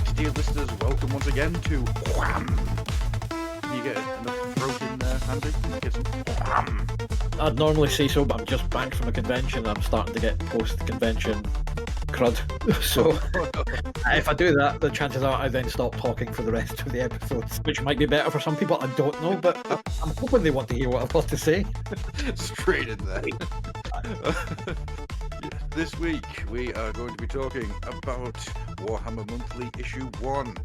right, dear listeners, welcome once again to WHAM. Can you get enough throat in there, Andy? Can you get some WHAM? I'd normally say so, but I'm just back from a convention. I'm starting to get post-convention crud. So if I do that, the chances are I then stop talking for the rest of the episodes, which might be better for some people. I don't know, but I'm hoping they want to hear what I've got to say. Straight in there. This week we are going to be talking about Warhammer Monthly Issue 1.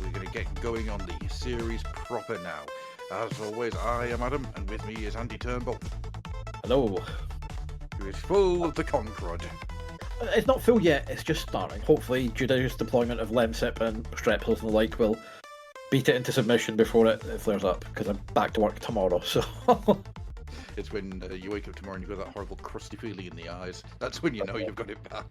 We're going to get going on the series proper now. As always, I am Adam, and with me is Andy Turnbull. Hello. Who is full of the concrod. It's not full yet, it's just starting. Hopefully, judicious deployment of Lemsip and Strepsils and the like will beat it into submission before it flares up, because I'm back to work tomorrow, so... It's when you wake up tomorrow and you've got that horrible crusty feeling in the eyes. That's when you know you've got it bad.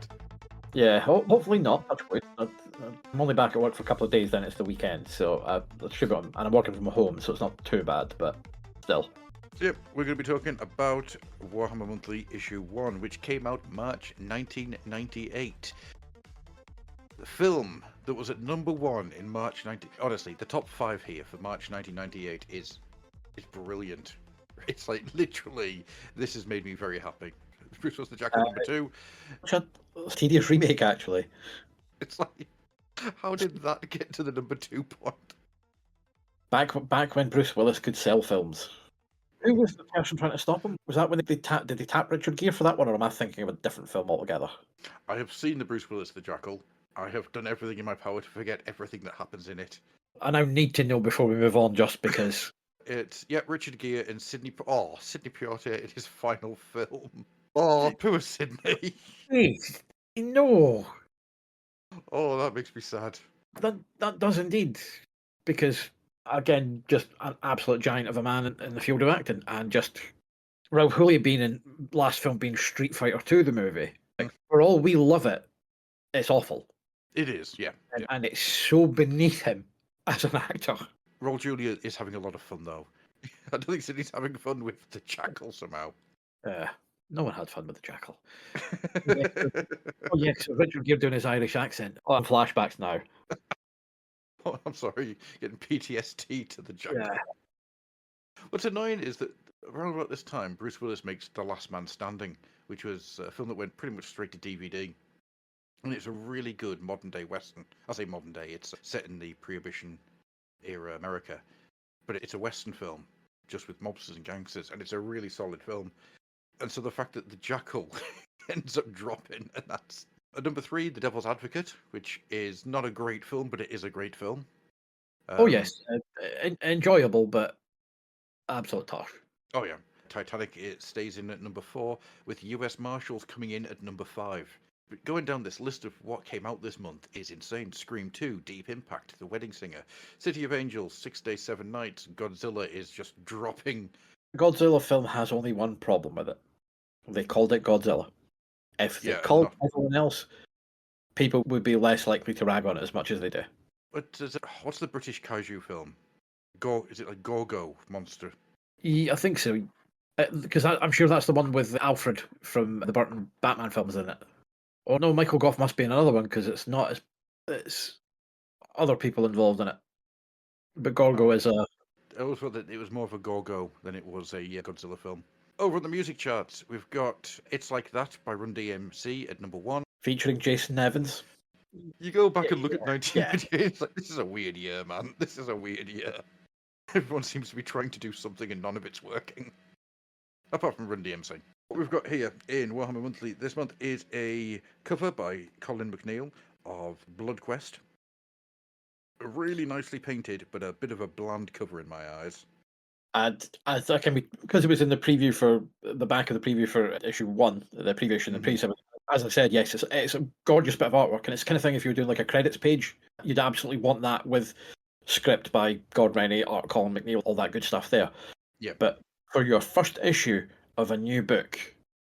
Yeah, hopefully not. Touch wood. I'm only back at work for a couple of days, then it's the weekend, so I should be on, and I'm working from home, so it's not too bad, but still. Yep, we're going to be talking about Warhammer Monthly Issue 1, which came out March 1998. The film that was at number 1 in March 90... Honestly, the top 5 here for March 1998 is brilliant. It's like, literally, this has made me very happy. Bruce was the Jackal number 2. A tedious remake, actually. It's like, how did that get to the number 2 point? Back when Bruce Willis could sell films. Who was the person trying to stop him? Was that when did they tap Richard Gere for that one, or am I thinking of a different film altogether? I have seen the Bruce Willis the Jackal. I have done everything in my power to forget everything that happens in it. I now need to know before we move on, just because. It's, Richard Gere and Sidney Poitier in his final film. Oh, poor Sidney. Please, no. Oh, that makes me sad. That does indeed, because again, just an absolute giant of a man in the field of acting, and just Raoul Julia being in last film being Street Fighter 2, the movie. Like, for all we love it, it's awful. It is, yeah. And it's so beneath him as an actor. Raoul Julia is having a lot of fun, though. I don't think Sidney's having fun with the Jackal somehow. No one had fun with the Jackal. Oh yes, Richard Gere doing his Irish accent. Oh, I'm flashbacks now. Oh, I'm sorry, getting PTSD to the Jackal. Yeah. What's annoying is that around about this time, Bruce Willis makes The Last Man Standing, which was a film that went pretty much straight to DVD. And it's a really good modern-day Western. I say modern-day, it's set in the Prohibition era America. But it's a Western film, just with mobsters and gangsters, and it's a really solid film. And so the fact that the Jackal ends up dropping, and that's... At number 3, The Devil's Advocate, which is not a great film, but it is a great film. Oh yes, enjoyable, but absolute tosh. Oh yeah. Titanic, it stays in at number 4, with US Marshals coming in at number 5. But going down this list of what came out this month is insane. Scream 2, Deep Impact, The Wedding Singer, City of Angels, 6 Days, 7 Nights, Godzilla is just dropping. Godzilla film has only one problem with it. They called it Godzilla. If they called everyone else, people would be less likely to rag on it as much as they do. What's the British kaiju film? Is it like Gorgo Monster? Yeah, I think so. Because I'm sure that's the one with Alfred from the Burton Batman films in it. Oh no, Michael Gough must be in another one, because it's not as... It's other people involved in it. But Gorgo is a... I always thought that it was more of a Gorgo than it was a Godzilla film. Over on the music charts, we've got It's Like That by Run DMC at number 1. Featuring Jason Evans. You go back and look at 1998, it's like, this is a weird year, man. This is a weird year. Everyone seems to be trying to do something and none of it's working. Apart from Run DMC. What we've got here in Warhammer Monthly this month is a cover by Colin McNeil of Bloodquest. Really nicely painted, but a bit of a bland cover in my eyes. And I can be, because it was in the preview for the back of the preview for issue 1, the preview issue, the pre-7. As I said, yes, it's a gorgeous bit of artwork, and it's the kind of thing, if you were doing like a credits page, you'd absolutely want that with script by Gord Rennie, art Colin McNeil, all that good stuff there. Yeah. But for your first issue of a new book,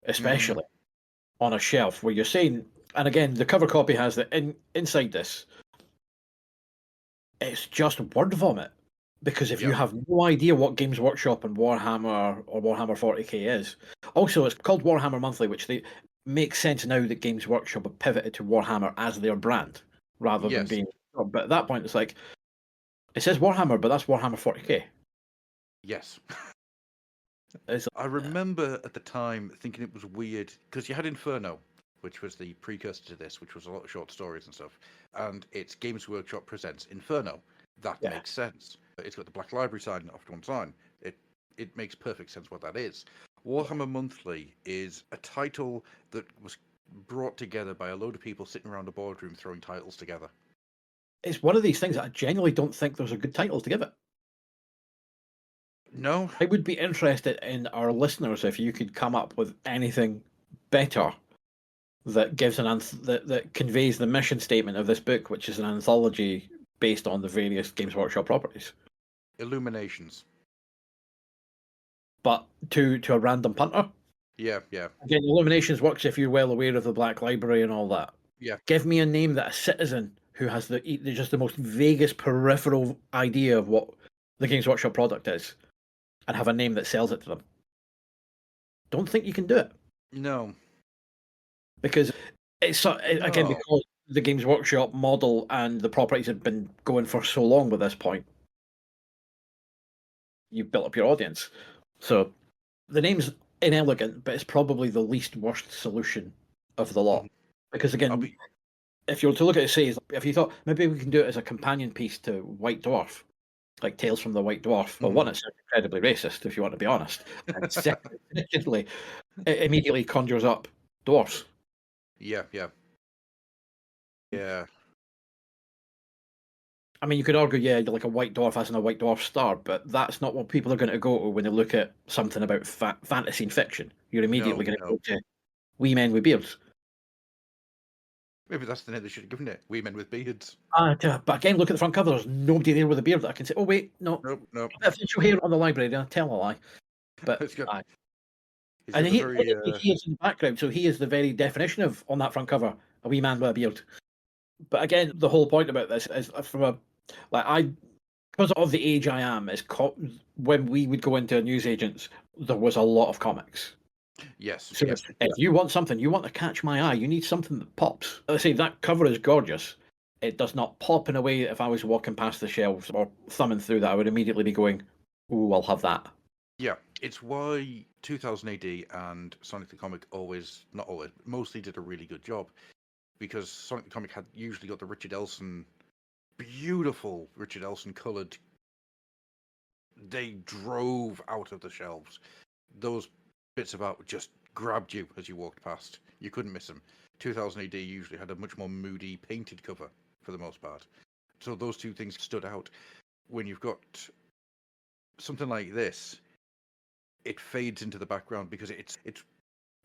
especially on a shelf where you're saying, and again, the cover copy has that inside this, it's just word vomit. Because if you have no idea what Games Workshop and Warhammer or Warhammer 40k is, also it's called Warhammer Monthly, which makes sense now that Games Workshop have pivoted to Warhammer as their brand rather than being But at that point, it's like, it says Warhammer, but that's Warhammer 40k. Yes. It's, I remember at the time thinking it was weird because you had Inferno, which was the precursor to this, which was a lot of short stories and stuff, and it's Games Workshop presents Inferno. That Yeah. makes sense. It's got the Black Library sign off to one side. It makes perfect sense what that is. Warhammer Monthly is a title that was brought together by a load of people sitting around a boardroom throwing titles together. it's one of these things that I genuinely don't think there's a good title to give it. No, I would be interested in our listeners if you could come up with anything better that gives that conveys the mission statement of this book, which is an anthology based on the various Games Workshop properties, Illuminations. but to a random punter. Yeah, yeah, Again, Illuminations works if you're well aware of the Black Library and all that. yeah. Give me a name that a citizen who has just the most vaguest peripheral idea of what the Games Workshop product is, and have a name that sells it to them. Don't think you can do it. No, Because it's again, no. because the Games Workshop model and the properties have been going for so long with this point, you've built up your audience. So the name's inelegant, but it's probably the least worst solution of the lot. Mhm. Because I'll again, be. if you were to look at it, say, if you thought maybe we can do it as a companion piece to White Dwarf, like Tales from the White Dwarf. Well, Mhm. one, it's incredibly racist, if you want to be honest, and secondly, it immediately conjures up dwarfs. Yeah, yeah, yeah. I mean, you could argue, yeah, like a White Dwarf as in a White Dwarf star, but that's not what people are going to go to when they look at something about fantasy and fiction. You're immediately No, going to no. go to wee men with beards. Maybe that's the name they should have given it. Women with beards. But again, look at the front cover. There's nobody there with a beard that I can say, oh, wait, no. Nope, nope. A bit of facial hair on the library, I'll tell a lie. But It's got. He's and got the very. he is in the background, so he is the very definition of, on that front cover, a wee man with a beard. But again, the whole point about this is from a, like, because of the age I am, when we would go into newsagents, there was a lot of comics. Yes, So yes. if you want something, you want to catch my eye, you need something that pops. I say that cover is gorgeous. It does not pop in a way that if I was walking past the shelves or thumbing through that, I would immediately be going, "Ooh, I'll have that." Yeah, it's why 2000 AD and Sonic the Comic not always, mostly did a really good job. Because Sonic the Comic had usually got the beautiful Richard Elson coloured. They drove out of the shelves. Those bits of art just grabbed you as you walked past. You couldn't miss them. 2000 AD usually had a much more moody, painted cover for the most part. So those two things stood out. When you've got something like this, it fades into the background because it's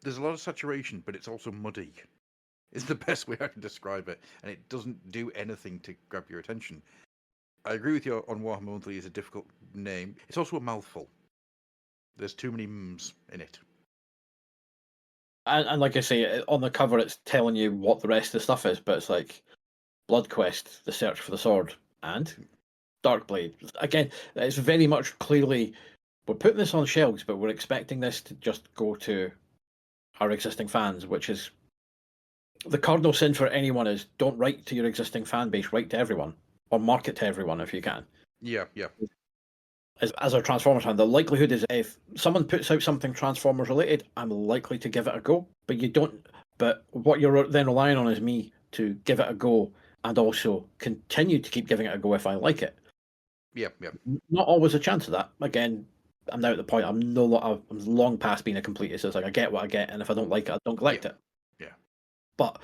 there's a lot of saturation, but it's also muddy. Is the best way I can describe it, and it doesn't do anything to grab your attention. I agree with you on Warhammer Monthly is a difficult name. It's also a mouthful. There's too many mms in it. And like I say, on the cover, it's telling you what the rest of the stuff is, but it's like Bloodquest, The Search for the Sword, and Darkblade. Again, it's very much clearly we're putting this on shelves, but we're expecting this to just go to our existing fans, which is the cardinal sin for anyone is don't write to your existing fan base, write to everyone, or market to everyone if you can. Yeah, yeah. As a Transformers fan, the likelihood is if someone puts out something Transformers related, I'm likely to give it a go. But you don't. But what you're then relying on is me to give it a go and also continue to keep giving it a go if I like it. Yeah, yeah. Not always a chance of that. Again, I'm now at the point I'm long past being a completist. It's like I get what I get, and if I don't like it, I don't collect it. Yeah. But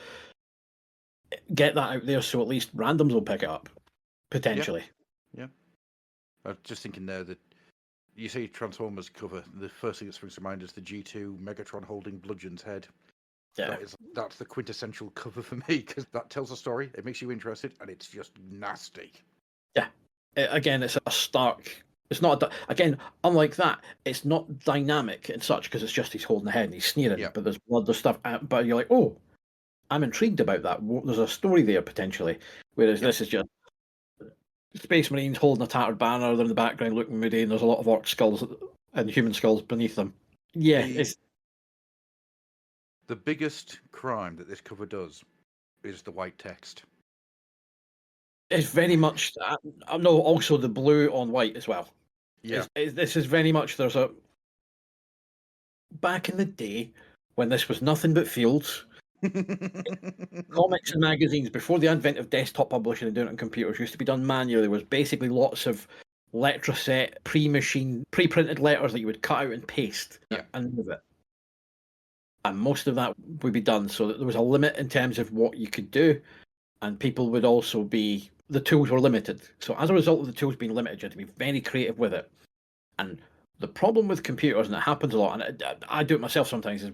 get that out there so at least randoms will pick it up potentially. Yeah. I was just thinking there that you say Transformers cover, the first thing that springs to mind is the G2 Megatron holding Bludgeon's head. Yeah. That's the quintessential cover for me because that tells a story, it makes you interested, and it's just nasty. Yeah. Again, it's a stark. It's not again, unlike that. It's not dynamic and such because it's just he's holding the head and he's sneering. Yeah. But there's blood, there's stuff. But you're like, oh, I'm intrigued about that. There's a story there potentially. Whereas this is just Space Marines holding a tattered banner. They're in the background looking moody, and there's a lot of orc skulls and human skulls beneath them. Yeah, it's the biggest crime that this cover does is the white text. It's very much. I know also the blue on white as well. Yeah. This is very much. There's a back in the day when this was nothing but fields. Comics and magazines before the advent of desktop publishing and doing it on computers used to be done manually. There was basically lots of letter set, pre-printed letters that you would cut out and paste and move it. And most of that would be done so that there was a limit in terms of what you could do, and people would also be the tools were limited. So as a result of the tools being limited, you had to be very creative with it. And the problem with computers, and it happens a lot, and I do it myself sometimes, is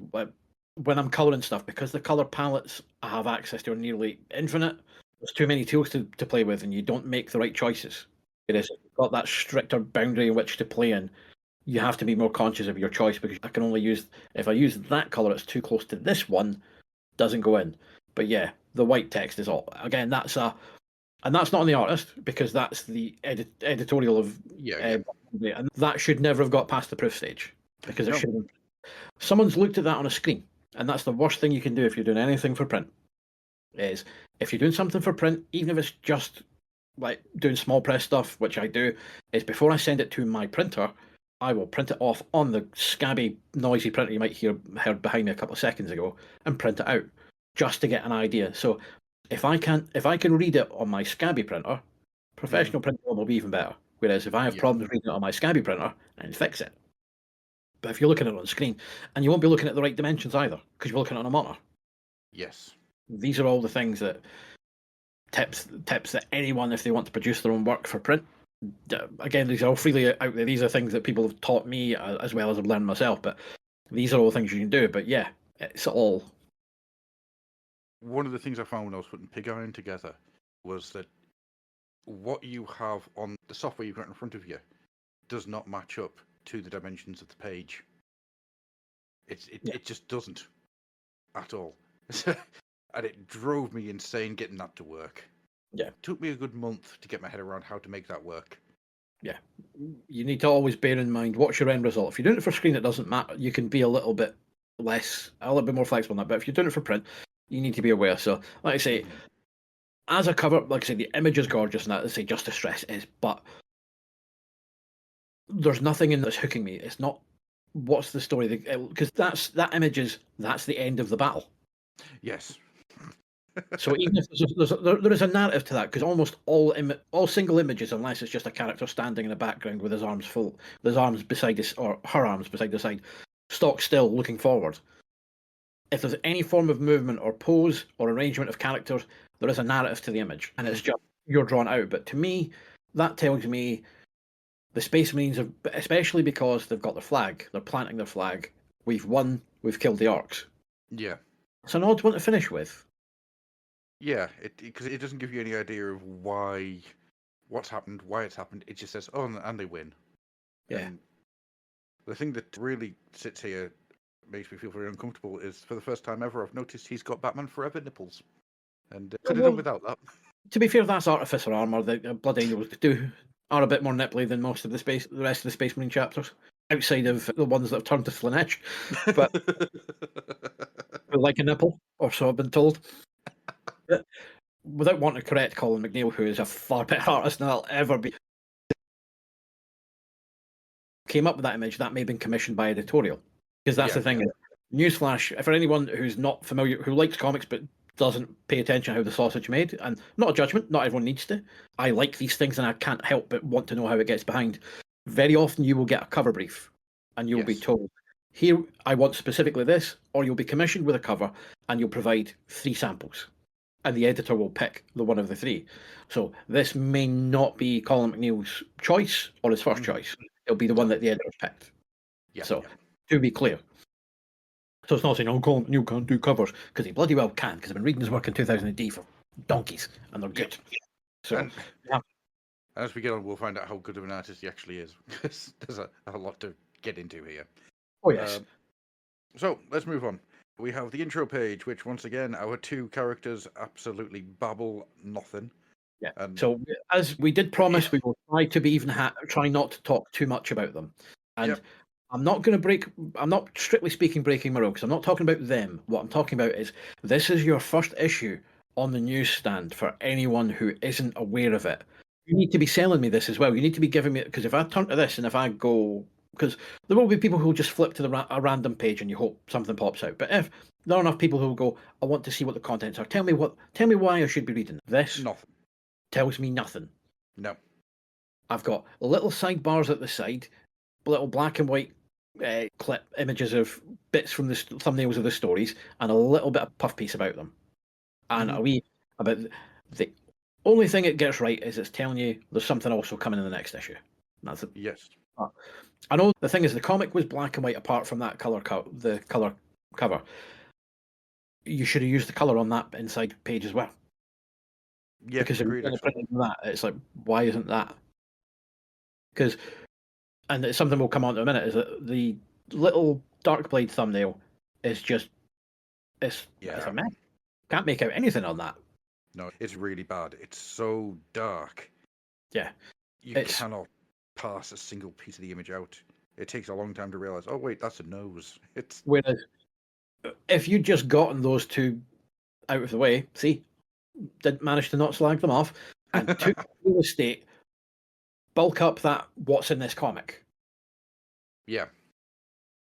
when I'm colouring stuff, because the colour palettes I have access to are nearly infinite, there's too many tools to play with, and you don't make the right choices. Whereas if you've got that stricter boundary in which to play in, you have to be more conscious of your choice, because I can only use, if I use that colour, it's too close to this one, doesn't go in. But yeah, the white text is all, again, and that's not on the artist, because that's the editorial of and that should never have got past the proof stage, because it should have been. Someone's looked at that on a screen, and that's the worst thing you can do if you're doing anything for print. Is if you're doing something for print, even if it's just like doing small press stuff, which I do, is before I send it to my printer, I will print it off on the scabby, noisy printer you might heard behind me a couple of seconds ago, and print it out just to get an idea. So if I can read it on my scabby printer, professional printer will be even better. Whereas if I have problems reading it on my scabby printer, I can fix it. But if you're looking at it on screen, and you won't be looking at the right dimensions either, because you're looking at it on a monitor. Yes. These are all the things that tips that anyone, if they want to produce their own work for print, again, these are all freely out there. These are things that people have taught me as well as I've learned myself. But these are all things you can do. But yeah, it's all. One of the things I found when I was putting Pig Iron together was that what you have on the software you've got in front of you does not match up to the dimensions of the page. It just doesn't at all. And it drove me insane getting that to work. Yeah. It took me a good month to get my head around how to make that work. Yeah. You need to always bear in mind what's your end result. If you're doing it for screen, it doesn't matter. You can be a little bit more flexible on that. But if you're doing it for print, you need to be aware. So, like I say, as a cover, like I say, the image is gorgeous, and that, I say, just to stress is, but there's nothing in this hooking me. It's not what's the story, because that's the end of the battle. Yes. So even if there is a narrative to that, because almost all single images, unless it's just a character standing in the background with his arms beside his, or her arms beside the side, stock still looking forward. If there's any form of movement or pose or arrangement of characters, there is a narrative to the image, and it's just you're drawn out. But to me, that tells me the Space Marines have, especially because they've got their flag, they're planting their flag. We've won. We've killed the orcs. Yeah. It's an odd one to finish with. Yeah, because it doesn't give you any idea of what's happened, why it's happened. It just says, oh, and they win. Yeah. And the thing that really sits here, makes me feel very uncomfortable, is for the first time ever, I've noticed he's got Batman Forever nipples. And could have done without that. To be fair, that's Artificer armor. The Blood Angels are a bit more nipply than most of the rest of the Space Marine chapters, outside of the ones that have turned to Slanesh. But like a nipple, or so I've been told. But without wanting to correct Colin McNeil, who is a far better artist than I'll ever be, came up with that image, that may have been commissioned by editorial. Because that's the thing. Newsflash, for anyone who's not familiar, who likes comics but doesn't pay attention to how the sausage made, and not a judgment, not everyone needs to. I like these things and I can't help but want to know how it gets behind. Very often you will get a cover brief and you'll be told, here, I want specifically this, or you'll be commissioned with a cover and you'll provide 3 samples. And the editor will pick the one of the 3. So this may not be Colin McNeil's choice or his first choice. It'll be the one that the editor picked. To be clear. So it's not saying, oh, Colin McNeil can't do covers, because he bloody well can, because I've been reading his work in 2000 AD for donkeys, and they're good. So, and as we get on, we'll find out how good of an artist he actually is, because there's a lot to get into here. Oh, yes. So, let's move on. We have the intro page, which, once again, our 2 characters absolutely babble nothing. Yeah. So, as we did promise, we will try to try not to talk too much about them. And I'm not strictly speaking breaking my rule, because I'm not talking about them. What I'm talking about is, this is your first issue on the newsstand for anyone who isn't aware of it. You need to be selling me this as well. You need to be giving me, because if I turn to this and if I go, because there will be people who will just flip to a random page and you hope something pops out. But if there are enough people who will go, I want to see what the contents are. Tell me why I should be reading this. Nothing. Tells me nothing. No. I've got little sidebars at the side, little black and white clip images of bits from the thumbnails of the stories, and a little bit of puff piece about them. And a wee about the only thing it gets right is it's telling you there's something also coming in the next issue. That's it. Yes. I know the thing is the comic was black and white apart from that the color cover. You should have used the color on that inside page as well. Yeah, because if agreed. you're printing that, it's like, why isn't that? Because, and it's something we'll come on to in a minute, is that the little Darkblade thumbnail is just it's a mess. Can't make out anything on that. No, it's really bad. It's so dark. Yeah. You cannot pass a single piece of the image out. It takes a long time to realize, oh wait, that's a nose. It's Whereas if you'd just gotten those two out of the way, see, did manage to not slag them off, and took real estate, bulk up that what's in this comic. Yeah.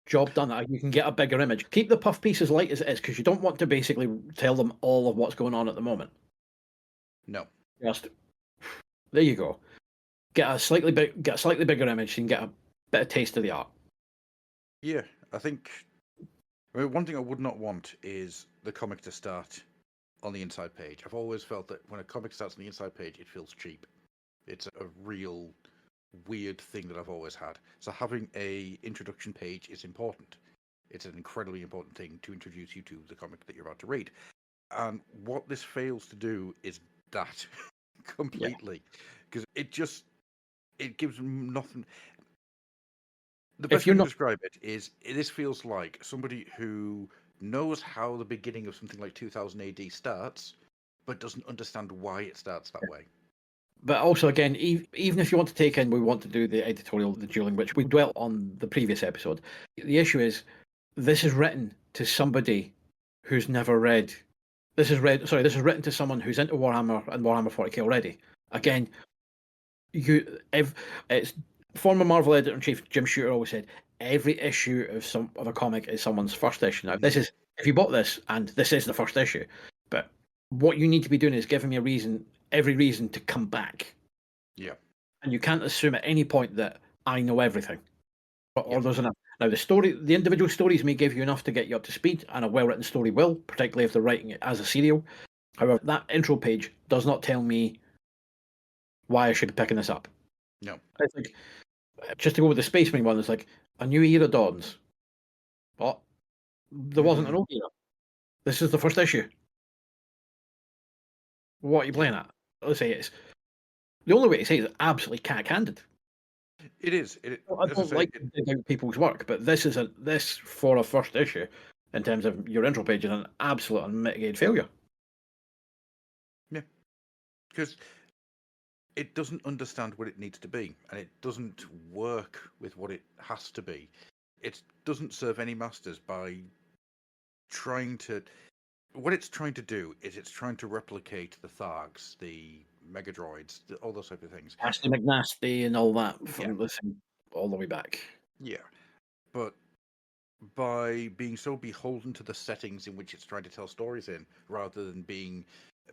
Job done. You can get a bigger image. Keep the puff piece as light as it is, because you don't want to basically tell them all of what's going on at the moment. No. Just there you go. Get a slightly bigger image, so you can get a bit of taste of the art. Yeah, I think one thing I would not want is the comic to start on the inside page. I've always felt that when a comic starts on the inside page, it feels cheap. It's a real weird thing that I've always had. So having a introduction page is important. It's an incredibly important thing to introduce you to the comic that you're about to read. And what this fails to do is that completely, because it gives nothing. The best way to describe it is this feels like somebody who knows how the beginning of something like 2000 AD starts, but doesn't understand why it starts that way. But also, again, even if you want to take in, we want to do the editorial, the dueling, which we dwelt on the previous episode. The issue is, this is written to somebody who's never read. This is written to someone who's into Warhammer and Warhammer 40k already. Again, it's former Marvel editor-in-chief Jim Shooter always said, every issue of a comic is someone's first issue. Now, this is, if you bought this, and this is the first issue, but what you need to be doing is giving me every reason to come back. Yeah. And you can't assume at any point that I know everything. Or there's enough. Now, the individual stories may give you enough to get you up to speed, and a well-written story will, particularly if they're writing it as a serial. However, that intro page does not tell me why I should be picking this up. No. I think, just to go with the Space Marine one, it's like, a new era dawns. But there wasn't an old era. This is the first issue. What are you playing at? Let's say it's the only way to say it is absolutely cack-handed. It is. I don't like to dig out people's work, but this for a first issue, in terms of your intro page, is an absolute unmitigated failure. Yeah, because it doesn't understand what it needs to be, and it doesn't work with what it has to be. It doesn't serve any masters by trying to. What it's trying to do is it's trying to replicate the Thargs, the Megadroids, all those type of things. Ashley McNasty and all that from all the way back. Yeah, but by being so beholden to the settings in which it's trying to tell stories in, rather than being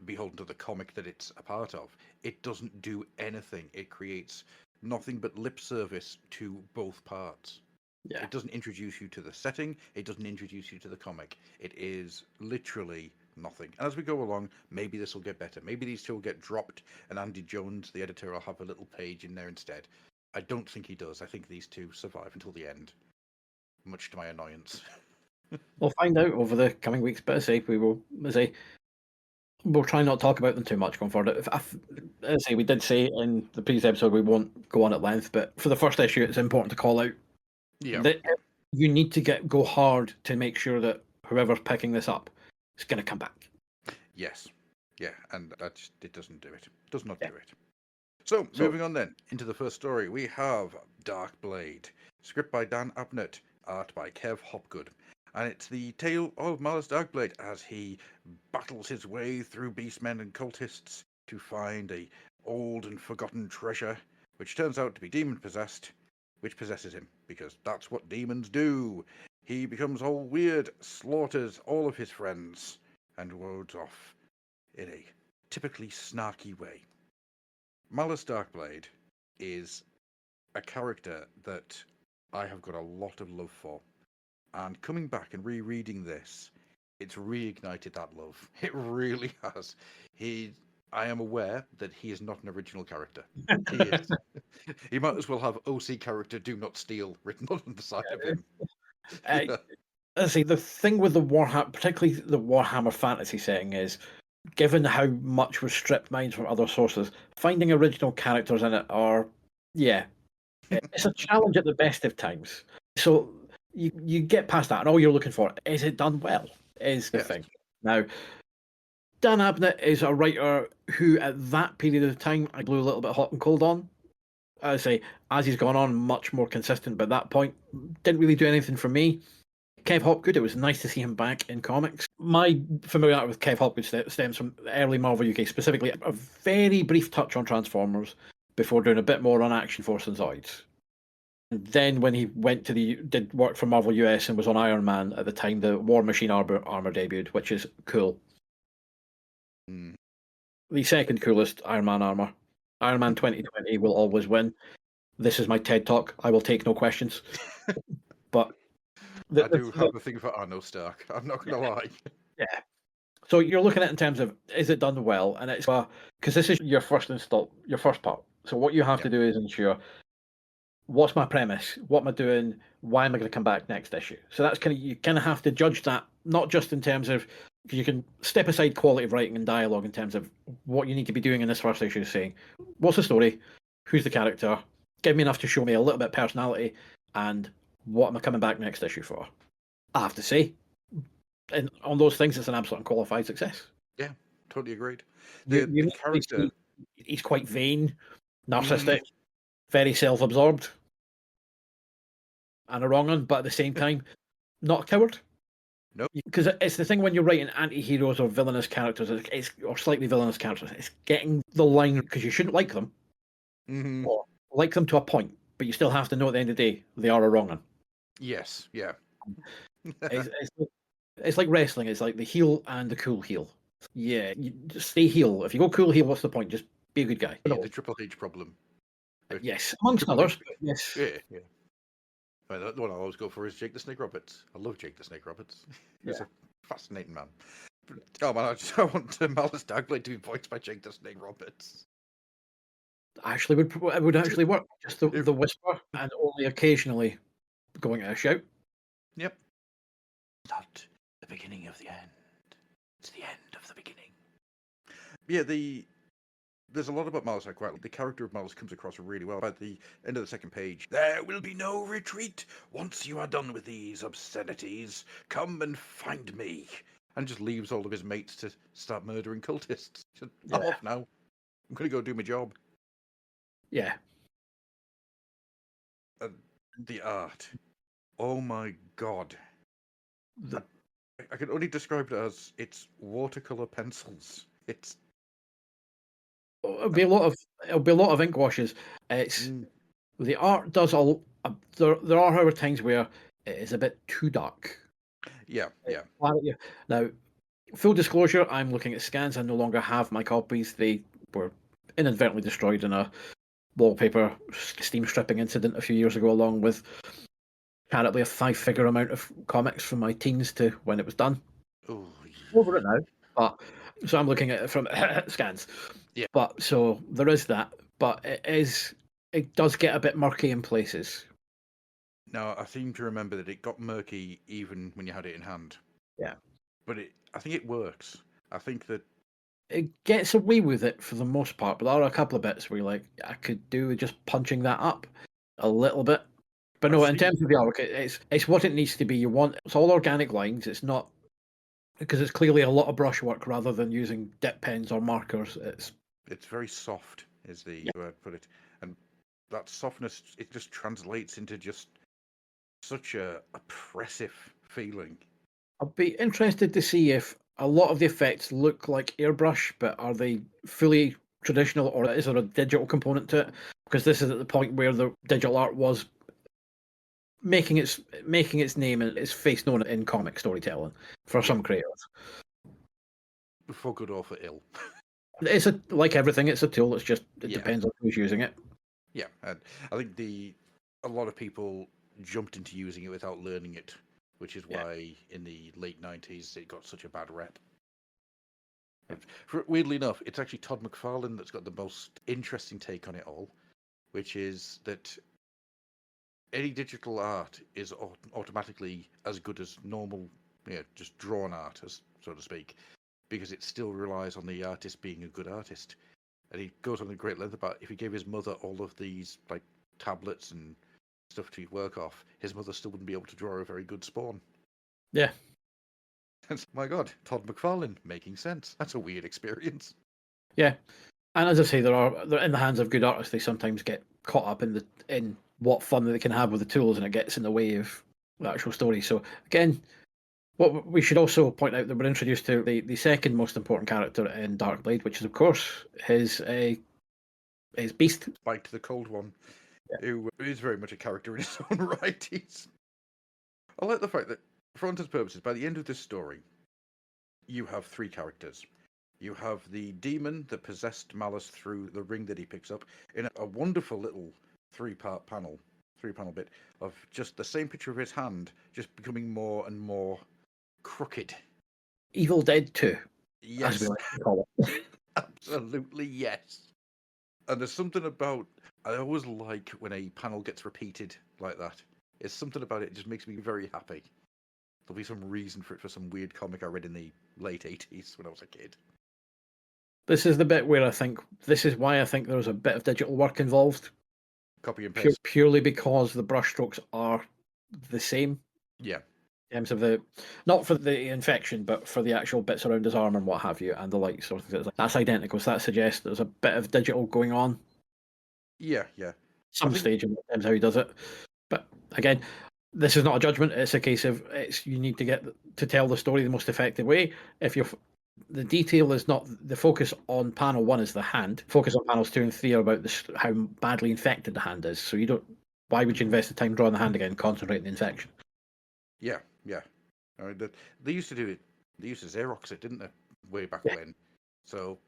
beholden to the comic that it's a part of, it doesn't do anything. It creates nothing but lip service to both parts. Yeah. It doesn't introduce you to the setting. It doesn't introduce you to the comic. It is literally nothing. And as we go along, maybe this will get better. Maybe these two will get dropped, and Andy Jones, the editor, will have a little page in there instead. I don't think he does. I think these two survive until the end, much to my annoyance. We'll find out over the coming weeks, but we'll try not to talk about them too much going forward. We did say in the previous episode we won't go on at length, but for the first issue, it's important to call out that you need to go hard to make sure that whoever's picking this up is going to come back. Yes. Yeah, and it doesn't do it. It does not do it. So, moving on then, into the first story, we have Darkblade. Script by Dan Abnett, art by Kev Hopgood. And it's the tale of Malus Darkblade as he battles his way through beastmen and cultists to find a old and forgotten treasure, which turns out to be demon possessed, which possesses him, because that's what demons do. He becomes all weird, slaughters all of his friends, and roads off in a typically snarky way. Malus Darkblade is a character that I have got a lot of love for. And coming back and rereading this, it's reignited that love. It really has. I am aware that he is not an original character. He is. He might as well have OC character do not steal written on the side of him. I see the thing with the Warhammer, particularly the Warhammer fantasy setting, is given how much was stripped mined from other sources, finding original characters in it are, it's a challenge at the best of times. So you get past that, and all you're looking for is it done well. Is the Yes. thing. Now, Dan Abnett is a writer who, at that period of time, I blew a little bit hot and cold on. I say, as he's gone on, much more consistent, but at that point, didn't really do anything for me. Kev Hopgood, it was nice to see him back in comics. My familiarity with Kev Hopgood stems from early Marvel UK, specifically a very brief touch on Transformers before doing a bit more on Action Force and Zoids. And then when he went to did work for Marvel US and was on Iron Man at the time, the War Machine armor debuted, which is cool. The second coolest Iron Man armor. Iron Man 2020 will always win. This is my TED talk. I will take no questions. But I do have a thing for Arno Stark. I'm not going to lie. Yeah. So you're looking at it in terms of, is it done well? And it's because this is your first part. So what you have to do is ensure, what's my premise? What am I doing? Why am I going to come back next issue? So that's you kind of have to judge that, not just in terms of, you can step aside quality of writing and dialogue in terms of what you need to be doing in this first issue, saying, what's the story? Who's the character? Give me enough to show me a little bit of personality, and what am I coming back next issue for? I have to say, and on those things, it's an absolute unqualified success. Yeah, totally agreed. The character, he's quite vain, narcissistic, very self-absorbed, and a wrong one, but at the same time, not a coward. Nope. Because it's the thing when you're writing anti-heroes or villainous characters, or slightly villainous characters, it's getting the line, because you shouldn't like them, or like them to a point, but you still have to know at the end of the day, they are a wrong one. Yes, yeah. It's like wrestling. It's like the heel and the cool heel. Yeah, you just stay heel. If you go cool heel, what's the point? Just be a good guy. Yeah, the Triple H problem. Yes, amongst others. Yes. Yeah. But the one I always go for is Jake the Snake Roberts. I love Jake the Snake Roberts. He's a fascinating man. But, oh man, I just want Malus Darkblade to be voiced by Jake the Snake Roberts. Actually, it would actually work. Just the whisper, and only occasionally going at a shout. Yep. Not the beginning of the end. It's the end of the beginning. Yeah, there's a lot about Malus I quite like. The character of Malus comes across really well. By the end of the second page, there will be no retreat. Once you are done with these obscenities, come and find me. And just leaves all of his mates to start murdering cultists. I'm off now. I'm going to go do my job. Yeah. The art. Oh my god. I can only describe it as it's watercolor pencils. It'll be a lot of ink washes. It's the art does all. There are however times where it is a bit too dark. Yeah. Now, full disclosure, I'm looking at scans. I no longer have my copies. They were inadvertently destroyed in a wallpaper steam stripping incident a few years ago, along with apparently a 5-figure amount of comics from my teens to when it was done. Oh, over it now. But so I'm looking at it from scans. Yeah. But so there is that. But it does get a bit murky in places. Now, I seem to remember that it got murky even when you had it in hand. Yeah. But I think it works. I think that it gets away with it for the most part, but there are a couple of bits where you're like, I could do with just punching that up a little bit. But no, in terms of the arc, it's what it needs to be. It's all organic lines. It's not, because it's clearly a lot of brushwork rather than using dip pens or markers. It's very soft, is the way I'd put it. And that softness, it just translates into just such a oppressive feeling. I'll be interested to see if a lot of the effects look like airbrush, but are they fully traditional, or is there a digital component to it? Because this is at the point where the digital art was making its name and its face known in comic storytelling for some creators. For good or for ill. It's like everything, it's a tool. It's just it Yeah. depends on who's using it. Yeah, and I think a lot of people jumped into using it without learning it, which is why in the late 90s it got such a bad rep. Weirdly enough, it's actually Todd McFarlane that's got the most interesting take on it all, which is that any digital art is automatically as good as normal, just drawn art, so to speak, because it still relies on the artist being a good artist. And he goes on a great length about if he gave his mother all of these like tablets and stuff to work off, his mother still wouldn't be able to draw a very good Spawn. Yeah. And my God, Todd McFarlane making sense. That's a weird experience. Yeah. And as I say, they're in the hands of good artists. They sometimes get caught up in what fun they can have with the tools, and it gets in the way of the actual story. So again, what we should also point out that we're introduced to the second most important character in Darkblade, which is of course his beast, Spike the Cold One, who is very much a character in his own right. I like the fact that, for all intents and purposes, by the end of this story, you have three characters. You have the demon that possessed Malice through the ring that he picks up in a wonderful little three-panel bit of just the same picture of his hand, just becoming more and more crooked. Evil Dead 2, yes, as we like to call it. Absolutely yes. And there's something about, I always like when a panel gets repeated like that. It's something about it just makes me very happy. There'll be some reason for it, for some weird comic I read in the late 80s when I was a kid. This is the bit where this is why I think there was a bit of digital work involved. Copy and paste. Purely because the brushstrokes are the same. Yeah. In terms of not for the infection, but for the actual bits around his arm and what have you, and the light sort of things. That's identical, so that suggests there's a bit of digital going on. Yeah. Some stage in terms of how he does it. But again, this is not a judgment. It's a case of you need to get to tell the story the most effective way. If the detail is not the focus on panel 1 is the hand. Focus on panels 2 and 3 are about how badly infected the hand is. So you don't. Why would you invest the time drawing the hand again, concentrate on the infection? Yeah. I mean, they used to do it. They used to Xerox it, didn't they? Way back when. So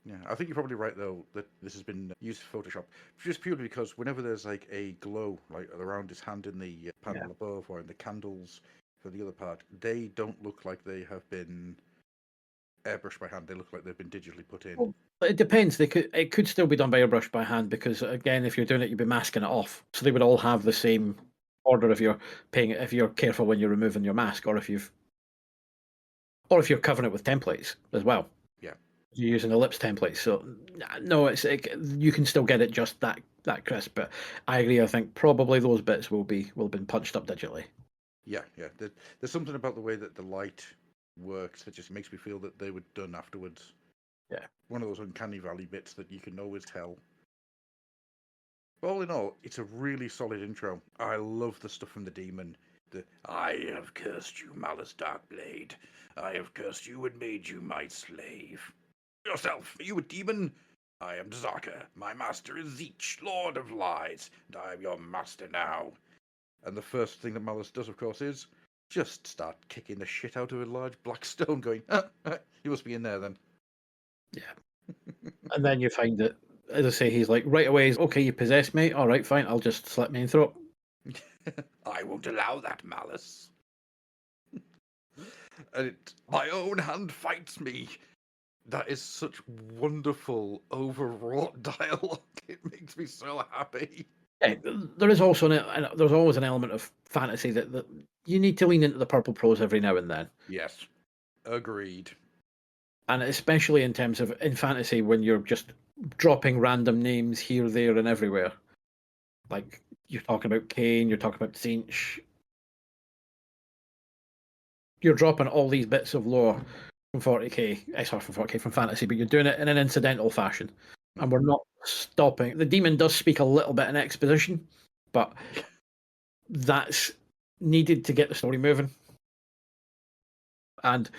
yeah, I think you're probably right though that this has been used for Photoshop, just purely because whenever there's like a glow like around his hand in the panel above or in the candles for the other part, they don't look like they have been airbrushed by hand. They look like they've been digitally put in. Well, it depends. It could still be done by airbrush by hand because again, if you're doing it, you'd be masking it off. So they would all have the same order if you're careful when you're removing your mask, or if you're covering it with templates as well. Yeah, you're using ellipse templates. So no, you can still get it just that crisp. But I agree. I think probably those bits will have been punched up digitally. Yeah. There's something about the way that the light works that just makes me feel that they were done afterwards. Yeah, one of those uncanny valley bits that you can always tell. All in all, it's a really solid intro. I love the stuff from the demon. I have cursed you, Malice Darkblade. I have cursed you and made you my slave. Yourself, are you a demon? I am Zaka. My master is Zeech, Lord of Lies, and I am your master now. And the first thing that Malice does, of course, is just start kicking the shit out of a large black stone, going, you must be in there then. Yeah. And then you find that, as I say, he's like, right away, okay, you possessed me. All right, fine, I'll just slit me and throat. I won't allow that, Malice. And my own hand fights me. That is such wonderful, overwrought dialogue. It makes me so happy. Yeah, there is also there's always an element of fantasy that you need to lean into the purple prose every now and then. Yes, agreed. And especially in terms of in fantasy when you're just dropping random names here, there, and everywhere. Like you're talking about Kane, you're talking about Zinch. You're dropping all these bits of lore from 40k, from 40k, from fantasy, but you're doing it in an incidental fashion. And we're not stopping. The demon does speak a little bit in exposition, but that's needed to get the story moving. And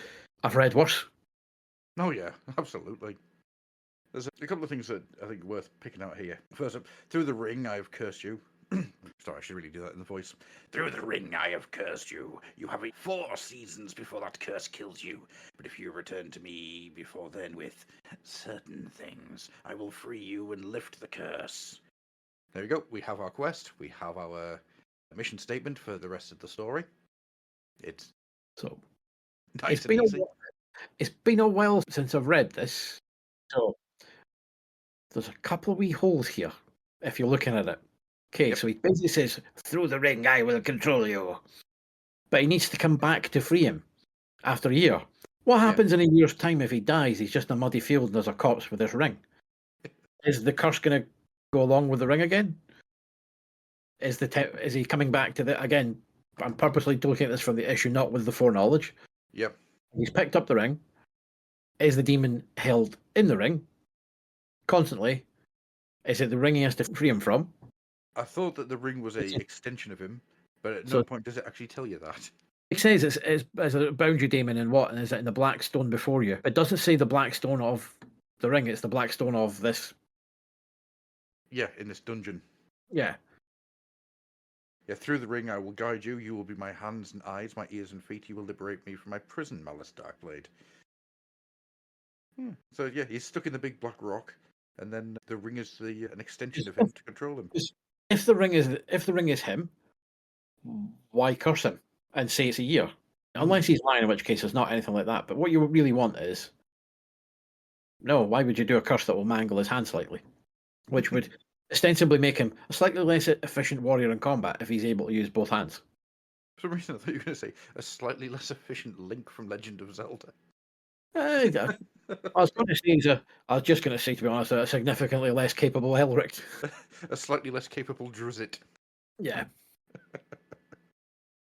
I've read worse. Oh yeah, absolutely. There's a couple of things that I think are worth picking out here. First up, through the ring I have cursed you. Sorry, I should really do that in the voice. Through the ring I have cursed you. You have 4 seasons before that curse kills you. But if you return to me before then with certain things, I will free you and lift the curse. There we go. We have our quest. We have our mission statement for the rest of the story. It's So nice and easy. It's been a while since I've read this. So there's a couple of wee holes here, if you're looking at it. Okay, Yep. so he basically says, through the ring I will control you. But he needs to come back to free him after a year. What happens in a year's time if he dies? He's just in a muddy field and there's a corpse with his ring. Is the curse going to go along with the ring again? Is he coming back to the... Again, I'm purposely looking at this from the issue, not with the foreknowledge. Yep. He's picked up the ring. Is the demon held in the ring constantly? Is it the ring he has to free him from? I thought that the ring was a extension of him, but at So- no point does it actually tell you that. It says it's a boundary demon and what, and is it in the black stone before you? It doesn't say the black stone of the ring, it's the black stone of this. Yeah, in this dungeon. Yeah. Yeah, through the ring I will guide you. You will be my hands and eyes, my ears and feet. You will liberate me from my prison, Malice Darkblade. So yeah, he's stuck in the big black rock, and then the ring is an extension of him to control him. If the ring is him, why curse him and say it's a year? Unless he's lying, in which case it's not anything like that. But what you really want is, no, why would you do a curse that will mangle his hand slightly? Which would ostensibly make him a slightly less efficient warrior in combat if he's able to use both hands. For some reason I thought you were going to say a slightly less efficient Link from Legend of Zelda. I was going to say I was just going to say, to be honest, a significantly less capable Elric. A slightly less capable Drizzt. Yeah.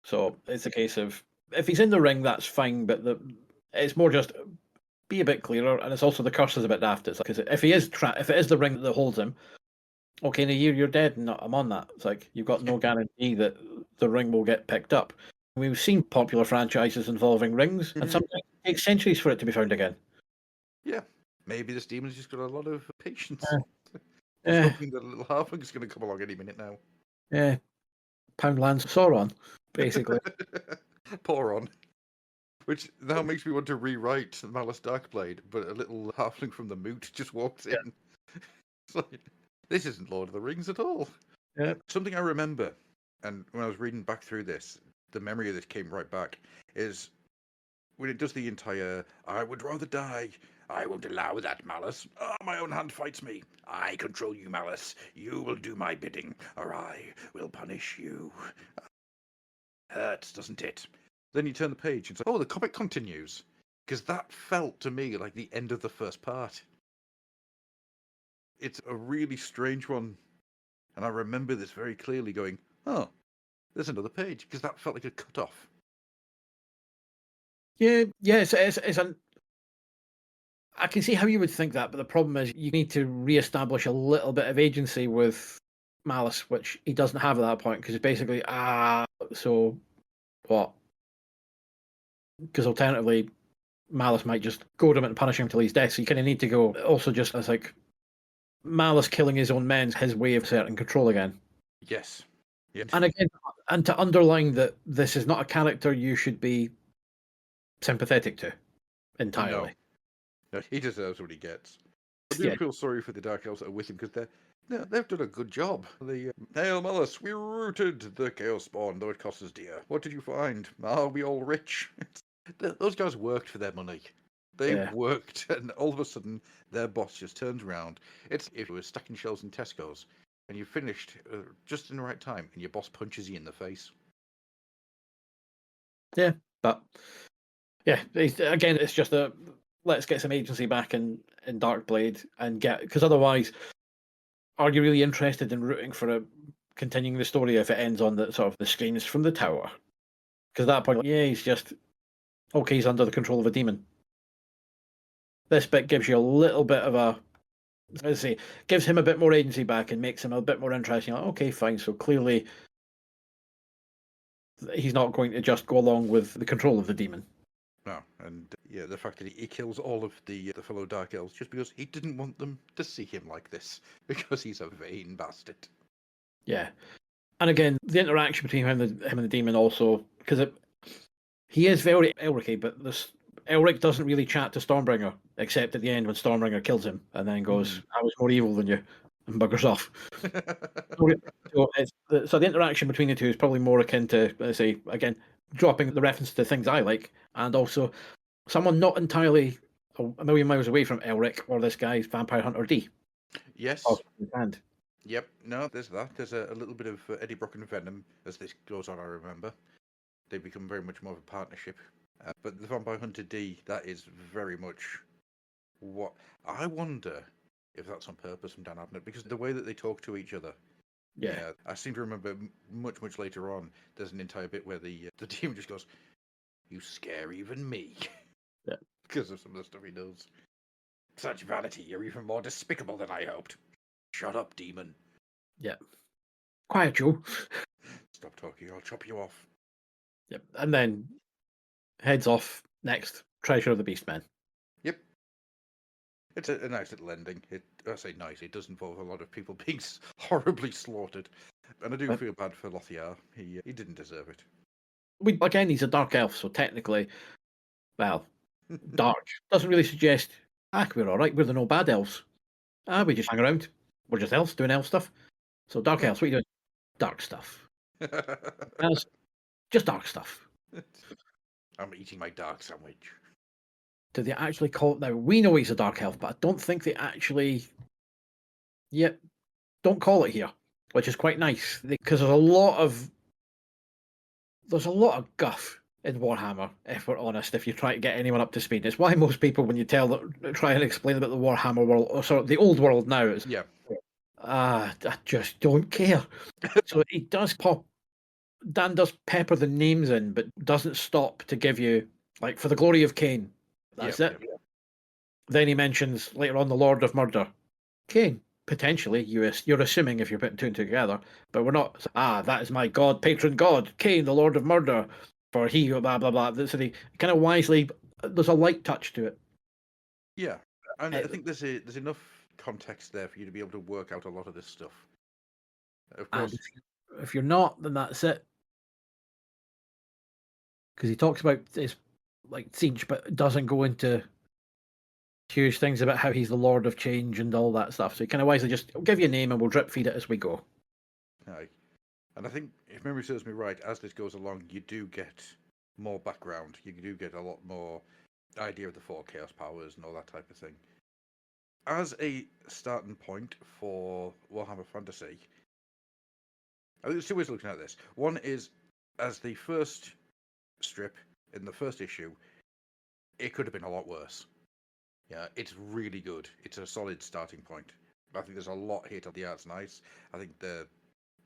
So it's a case of, if he's in the ring, that's fine, but it's more just be a bit clearer, and it's also the curse is a bit daft. It's like, if it is the ring that holds him, okay, in a year you're dead, and I'm on that. It's like you've got no guarantee that the ring will get picked up. We've seen popular franchises involving rings, and sometimes it takes centuries for it to be found again. Yeah, maybe this demon's just got a lot of patience. Yeah. Hoping that little halfling's going to come along any minute now. Yeah, Poundland's Sauron, basically. Poron. Which now makes me want to rewrite Malice Darkblade, but a little halfling from the moot just walks in. It's like, this isn't Lord of the Rings at all. Yeah. Something I remember, and when I was reading back through this, the memory of this came right back, is when it does the entire, I would rather die, I won't allow that, Malice. My own hand fights me. I control you, Malice. You will do my bidding, or I will punish you. Hurts, doesn't it? Then you turn the page and say, oh, the comic continues. Because that felt to me like the end of the first part. It's a really strange one. And I remember this very clearly going, oh, there's another page. Because that felt like a cut-off. Yeah, it's an... I can see how you would think that, but the problem is you need to re-establish a little bit of agency with Malice, which he doesn't have at that point, because it's basically, so what? Because alternatively, Malice might just go to him and punish him till he's dead, so you kind of need to go, also just as like, Malice killing his own men's his way of certain control again. Yes. And again, and to underline that this is not a character you should be sympathetic to entirely. No, he deserves what he gets. I do feel sorry for the Dark Elves that are with him because they've done a good job. Hail Malice, we rooted the Chaos Spawn, though it cost us dear. What did you find? Are we all rich? Those guys worked for their money. They worked, and all of a sudden, their boss just turns around. It's if you were stacking shelves in Tesco's, and you finished just in the right time, and your boss punches you in the face. Yeah, but yeah, again, it's just let's get some agency back in Darkblade and because otherwise, are you really interested in rooting for continuing the story if it ends on the sort of the screams from the tower? Because at that point, he's just okay. He's under the control of a demon. This bit gives you a little bit of gives him a bit more agency back and makes him a bit more interesting. Like, okay, fine. So clearly, he's not going to just go along with the control of the demon. No, and yeah, the fact that he kills all of the fellow Dark Elves just because he didn't want them to see him like this, because he's a vain bastard. Yeah. And again, the interaction between him and the demon also, because he is very Elric, but Elric doesn't really chat to Stormbringer, except at the end when Stormbringer kills him, and then goes, "I was more evil than you," and buggers off. So the interaction between the two is probably more akin to, let's say, again, dropping the reference to things I like, and also someone not entirely a million miles away from Elric or this guy's Vampire Hunter D. Yes. Oh, and Yep. No, there's that. There's a little bit of Eddie Brock and Venom as this goes on. I remember they become very much more of a partnership. But the Vampire Hunter D, that is very much what I wonder if that's on purpose from Dan Abnett, because the way that they talk to each other. yeah. I seem to remember much later on. There's an entire bit where the demon just goes, "You scare even me," Yeah. because of some of the stuff he does. Such vanity! You're even more despicable than I hoped. Shut up, demon. Yeah. Quiet, Joe. Stop talking, I'll chop you off. Yep. And then heads off next. Treasure of the Beast Man. Yep. It's a nice little ending. I say nice, it does involve a lot of people being horribly slaughtered. And I do feel bad for Lothiar. He didn't deserve it. Again, he's a dark elf, so technically, well, dark doesn't really suggest, we're alright, we're the no bad elves. We just hang around. We're just elves doing elf stuff. So dark elves, what are you doing? Dark stuff. Elves, just dark stuff. I'm eating my dark sandwich. Do they actually call it now? We know he's a dark elf, but I don't think they actually. Yep, don't call it here, which is quite nice because there's a lot of guff in Warhammer. If we're honest, if you try to get anyone up to speed, it's why most people, when you try and explain about the Warhammer world, or sorry, the old world now, is I just don't care. So he does pop. Dan does pepper the names in, but doesn't stop to give you, like, for the glory of Cain. That's it. Yep. Then he mentions later on the Lord of Murder. Cain, potentially, you're assuming if you're putting two and two together, but we're not. That is my god, patron god, Cain, the Lord of Murder, for he, blah, blah, blah. So they kind of wisely, there's a light touch to it. Yeah, and I think there's enough context there for you to be able to work out a lot of this stuff. Of course. If you're not, then that's it. Because he talks about his siege, but doesn't go into huge things about how he's the Lord of Change and all that stuff. So he kind of wisely just, I'll give you a name and we'll drip feed it as we go. Aye. And I think, if memory serves me right, as this goes along, you do get more background. You do get a lot more idea of the four chaos powers and all that type of thing. As a starting point for Warhammer Fantasy, I think there's two ways of looking at this. One is, as the first strip in the first issue, it could have been a lot worse. Yeah, it's really good. It's a solid starting point. I think there's a lot here to the art's nice. I think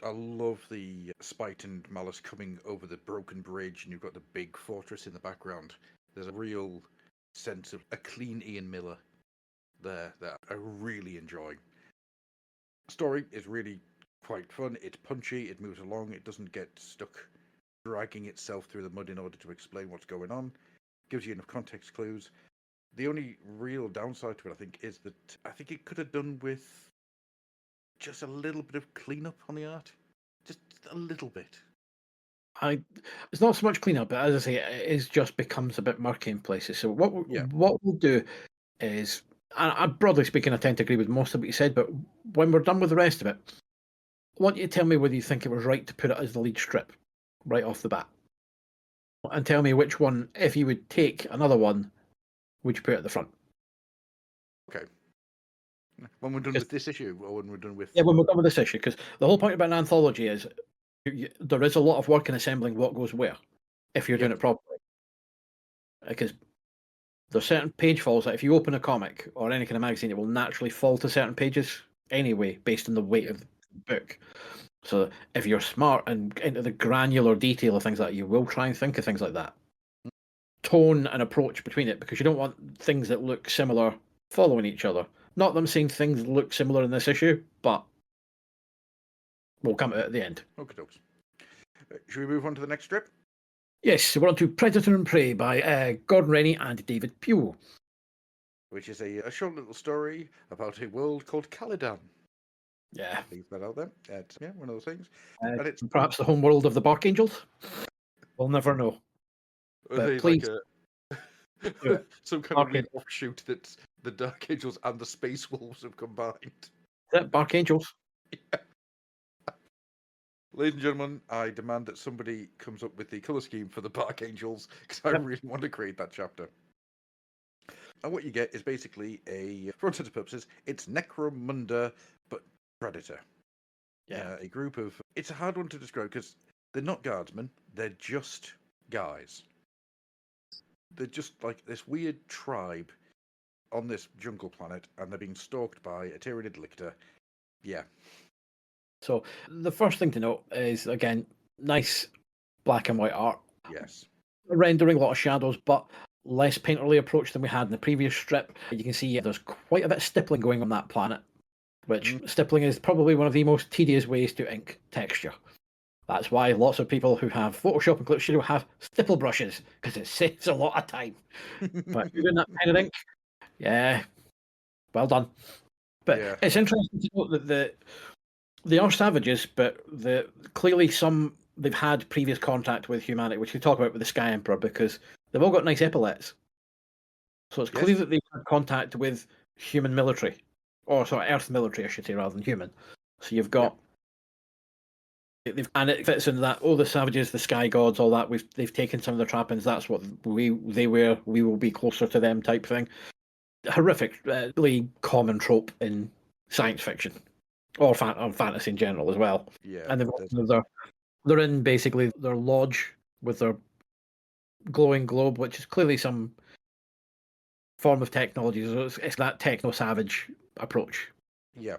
I love the spite and malice coming over the broken bridge, and you've got the big fortress in the background. There's a real sense of a clean Ian Miller there that I really enjoy. Story is really quite fun. It's punchy. It moves along. It doesn't get stuck dragging itself through the mud in order to explain what's going on. Gives you enough context clues. The only real downside to it, I think, is that I think it could have done with just a little bit of cleanup on the art. Just a little bit. It's not so much cleanup, but as I say, it just becomes a bit murky in places. So what we'll do is, I broadly speaking, I tend to agree with most of what you said, but when we're done with the rest of it, I want you to tell me whether you think it was right to put it as the lead strip right off the bat. And tell me which one, if you would take another one, would you put at the front? Okay. When we're done with this issue, or when we're done with... Yeah, when we're done with this issue, because the whole point about an anthology is there is a lot of work in assembling what goes where, if you're doing it properly. Because there's certain page falls that if you open a comic or any kind of magazine, it will naturally fall to certain pages anyway, based on the weight of the book. So if you're smart and into the granular detail of things like that, you will try and think of things like that. Tone and approach between it, because you don't want things that look similar following each other. Not them saying things look similar in this issue, but we'll come to it at the end. Okay, dokes. Should we move on to the next strip? Yes, so we're on to Predator and Prey by Gordon Rennie and David Pugh. Which is a short little story about a world called Caladan. Yeah. Leave that out there. It's one of those things. And it's perhaps the home world of the Barkangels? We'll never know. are But they please, like do it. some kind of Bark weird offshoot that the Dark Angels and the Space Wolves have combined. Is it Barkangels? Ladies and gentlemen, I demand that somebody comes up with the colour scheme for the Dark Angels because I Yep. really want to create that chapter. And what you get is basically for all intents and purposes, it's Necromunda, but Predator. Yeah. A group of... It's a hard one to describe because they're not guardsmen, they're just guys. They're just like this weird tribe on this jungle planet, and they're being stalked by a Tyranid lictor. Yeah. So the first thing to note is, again, nice black and white art. Yes. Rendering a lot of shadows, but less painterly approach than we had in the previous strip. You can see there's quite a bit of stippling going on that planet, which stippling is probably one of the most tedious ways to ink texture. That's why lots of people who have Photoshop and Clip Studio have stipple brushes, because it saves a lot of time. But if you're doing that kind of ink, yeah, well done. But Yeah. it's interesting to note that they are savages, but clearly they've had previous contact with humanity, which we talk about with the Sky Emperor, because they've all got nice epaulets. So it's clear Yes. that they've had contact with human military, or sorry, Earth military, I should say, rather than human. So you've got, and it fits into that. Oh, the savages, the sky gods, all that. They've taken some of their trappings. That's what they were. We will be closer to them, type thing. Horrific, really common trope in science fiction, or fantasy in general as well. Yeah. And they're in basically their lodge with their glowing globe, which is clearly some form of technology. So it's that techno-savage approach. Yeah.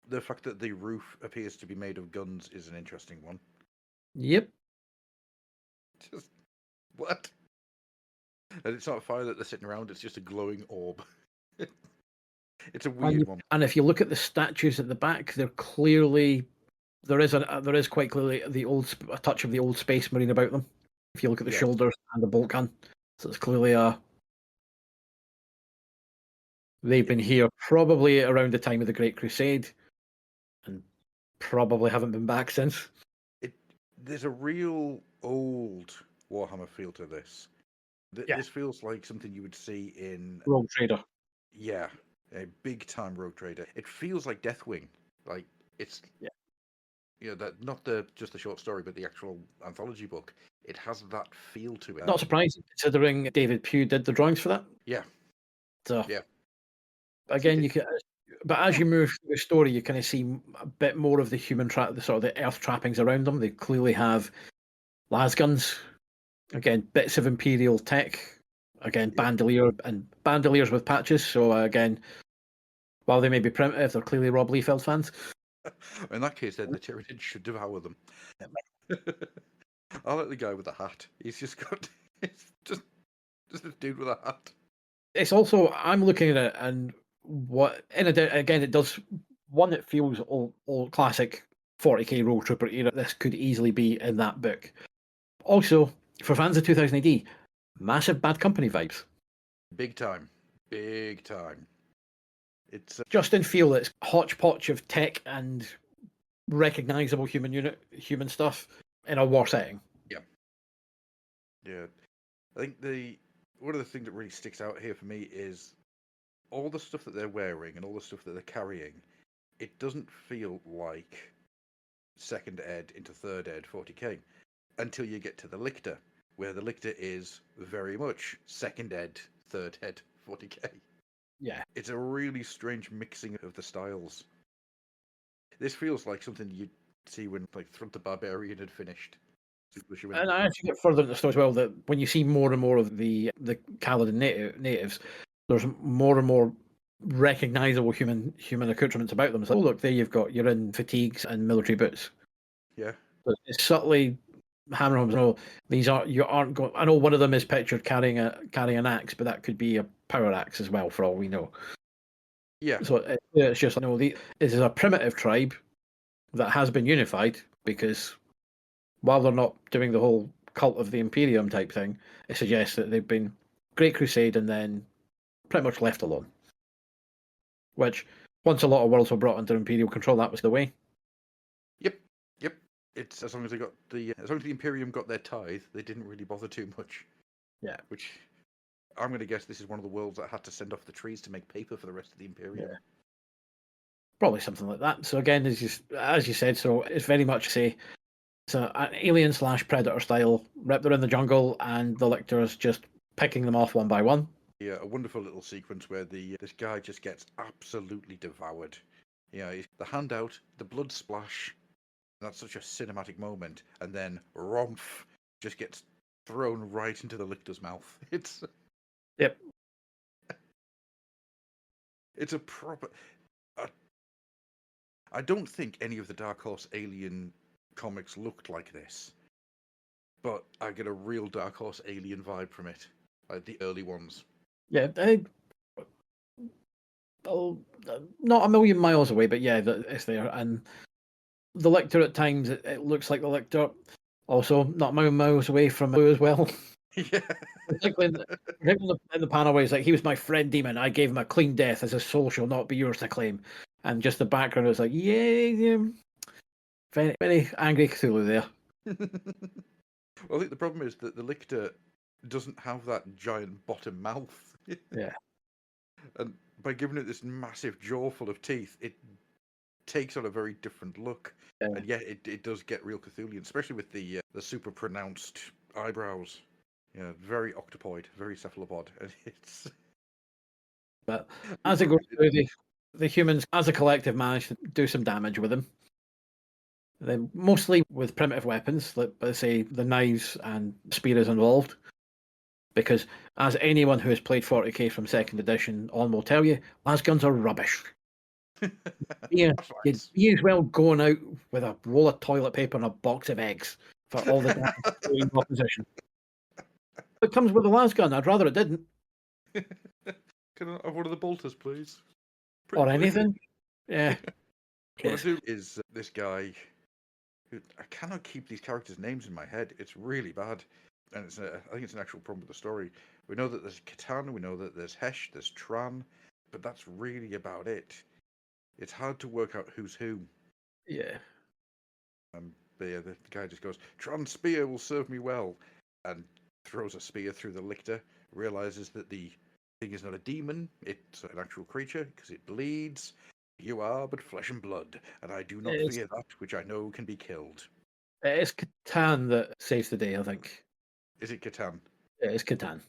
The fact that the roof appears to be made of guns is an interesting one. Yep. Just what? And it's not a fire that they're sitting around, it's just a glowing orb. It's a weird one. And if you look at the statues at the back, they're clearly there is quite clearly a touch of the old Space Marine about them. If you look at the shoulders and the bolt gun, so it's clearly they've been here probably around the time of the Great Crusade, and probably haven't been back since. There's a real old Warhammer feel to this. This feels like something you would see in Rogue Trader. Yeah, a big time Rogue Trader. It feels like Deathwing. Like it's that not just the short story, but the actual anthology book. It has that feel to it. Not surprising, considering David Pugh did the drawings for that. Yeah. So yeah. Again, you can, but as you move through the story, you kind of see a bit more of the the sort of the Earth trappings around them. They clearly have las guns. Again, bits of Imperial tech. Again, bandoliers with patches. So again, while they may be primitive, they're clearly Rob Liefeld fans. In that case, then the Tyranids should devour them. I like the guy with the hat. He's just got it's just a dude with a hat. It's also, I'm looking at it, and again, it does one. It feels old classic 40k Rogue Trooper era. This could easily be in that book. Also, for fans of 2000 AD, massive Bad Company vibes. Big time. It's just in feel, it's hodgepodge of tech and recognizable human stuff in a war setting. Yeah. I think one of the things that really sticks out here for me is all the stuff that they're wearing and all the stuff that they're carrying. It doesn't feel like second ed into third ed 40k until you get to the lictor, where the lictor is very much second ed, third ed 40k. Yeah. It's a really strange mixing of the styles. This feels like something you'd see when Thront the Barbarian had finished. And I actually get further into the story as well, that when you see more and more of the Caladan natives, there's more and more recognizable human accoutrements about them. So, look, there you've got, you're in fatigues and military boots. Yeah. But it's subtly hammer home. No, you aren't going. I know one of them is pictured carrying an axe, but that could be a power axe as well, for all we know. Yeah. So it's just this is a primitive tribe that has been unified because while they're not doing the whole cult of the Imperium type thing, it suggests that they've been Great Crusade and then pretty much left alone. Which, once a lot of worlds were brought under Imperial control, that was the way. Yep. It's as long as the Imperium got their tithe, they didn't really bother too much. Yeah. Which I'm going to guess this is one of the worlds that had to send off the trees to make paper for the rest of the Imperium. Yeah. Probably something like that. So again, as you said, so it's very much an alien / predator style. They're in the jungle, and the lictors just picking them off one by one. Yeah, a wonderful little sequence where this guy just gets absolutely devoured. Yeah, the handout, the blood splash. That's such a cinematic moment, and then Romph just gets thrown right into the lictor's mouth. Yep. It's a proper. I don't think any of the Dark Horse Alien comics looked like this, but I get a real Dark Horse Alien vibe from it, like the early ones. Yeah, not a million miles away, but yeah, it's there. And the lictor at times, it looks like the lictor. Also, not a million miles away from Blue as well. Yeah. In the panel where he's like, he was my friend demon. I gave him a clean death, as his soul shall not be yours to claim. And just the background was like, yeah, very, very angry Cthulhu there. Well, I think the problem is that the lictor doesn't have that giant bottom mouth. Yeah. And by giving it this massive jaw full of teeth, it takes on a very different look. Yeah. And yeah, it does get real Cthulian, especially with the super pronounced eyebrows. Yeah, very octopoid, very cephalopod. And But as it goes through, the humans, as a collective, manage to do some damage with him. Then mostly with primitive weapons, like let's say the knives and spears involved. Because as anyone who has played 40k from second edition on will tell you, las guns are rubbish. Yeah, you'd be as well going out with a roll of toilet paper and a box of eggs for all the damage in opposition. It comes with a las gun. I'd rather it didn't. Can I have one of the bolters, please? Or anything. Yeah. What I do is this guy who I cannot keep these characters' names in my head. It's really bad. And I think it's an actual problem with the story. We know that there's Catan, we know that there's Hesh, there's Tran, but that's really about it. It's hard to work out who's who. Yeah. But yeah, the guy just goes, Tran's spear will serve me well, and throws a spear through the lictor, realizes that the thing is not a demon, it's an actual creature, because it bleeds. You are but flesh and blood, and I do not fear that which I know can be killed. It's Catan that saves the day, I think. Is it Catan? Yeah, it's Catan.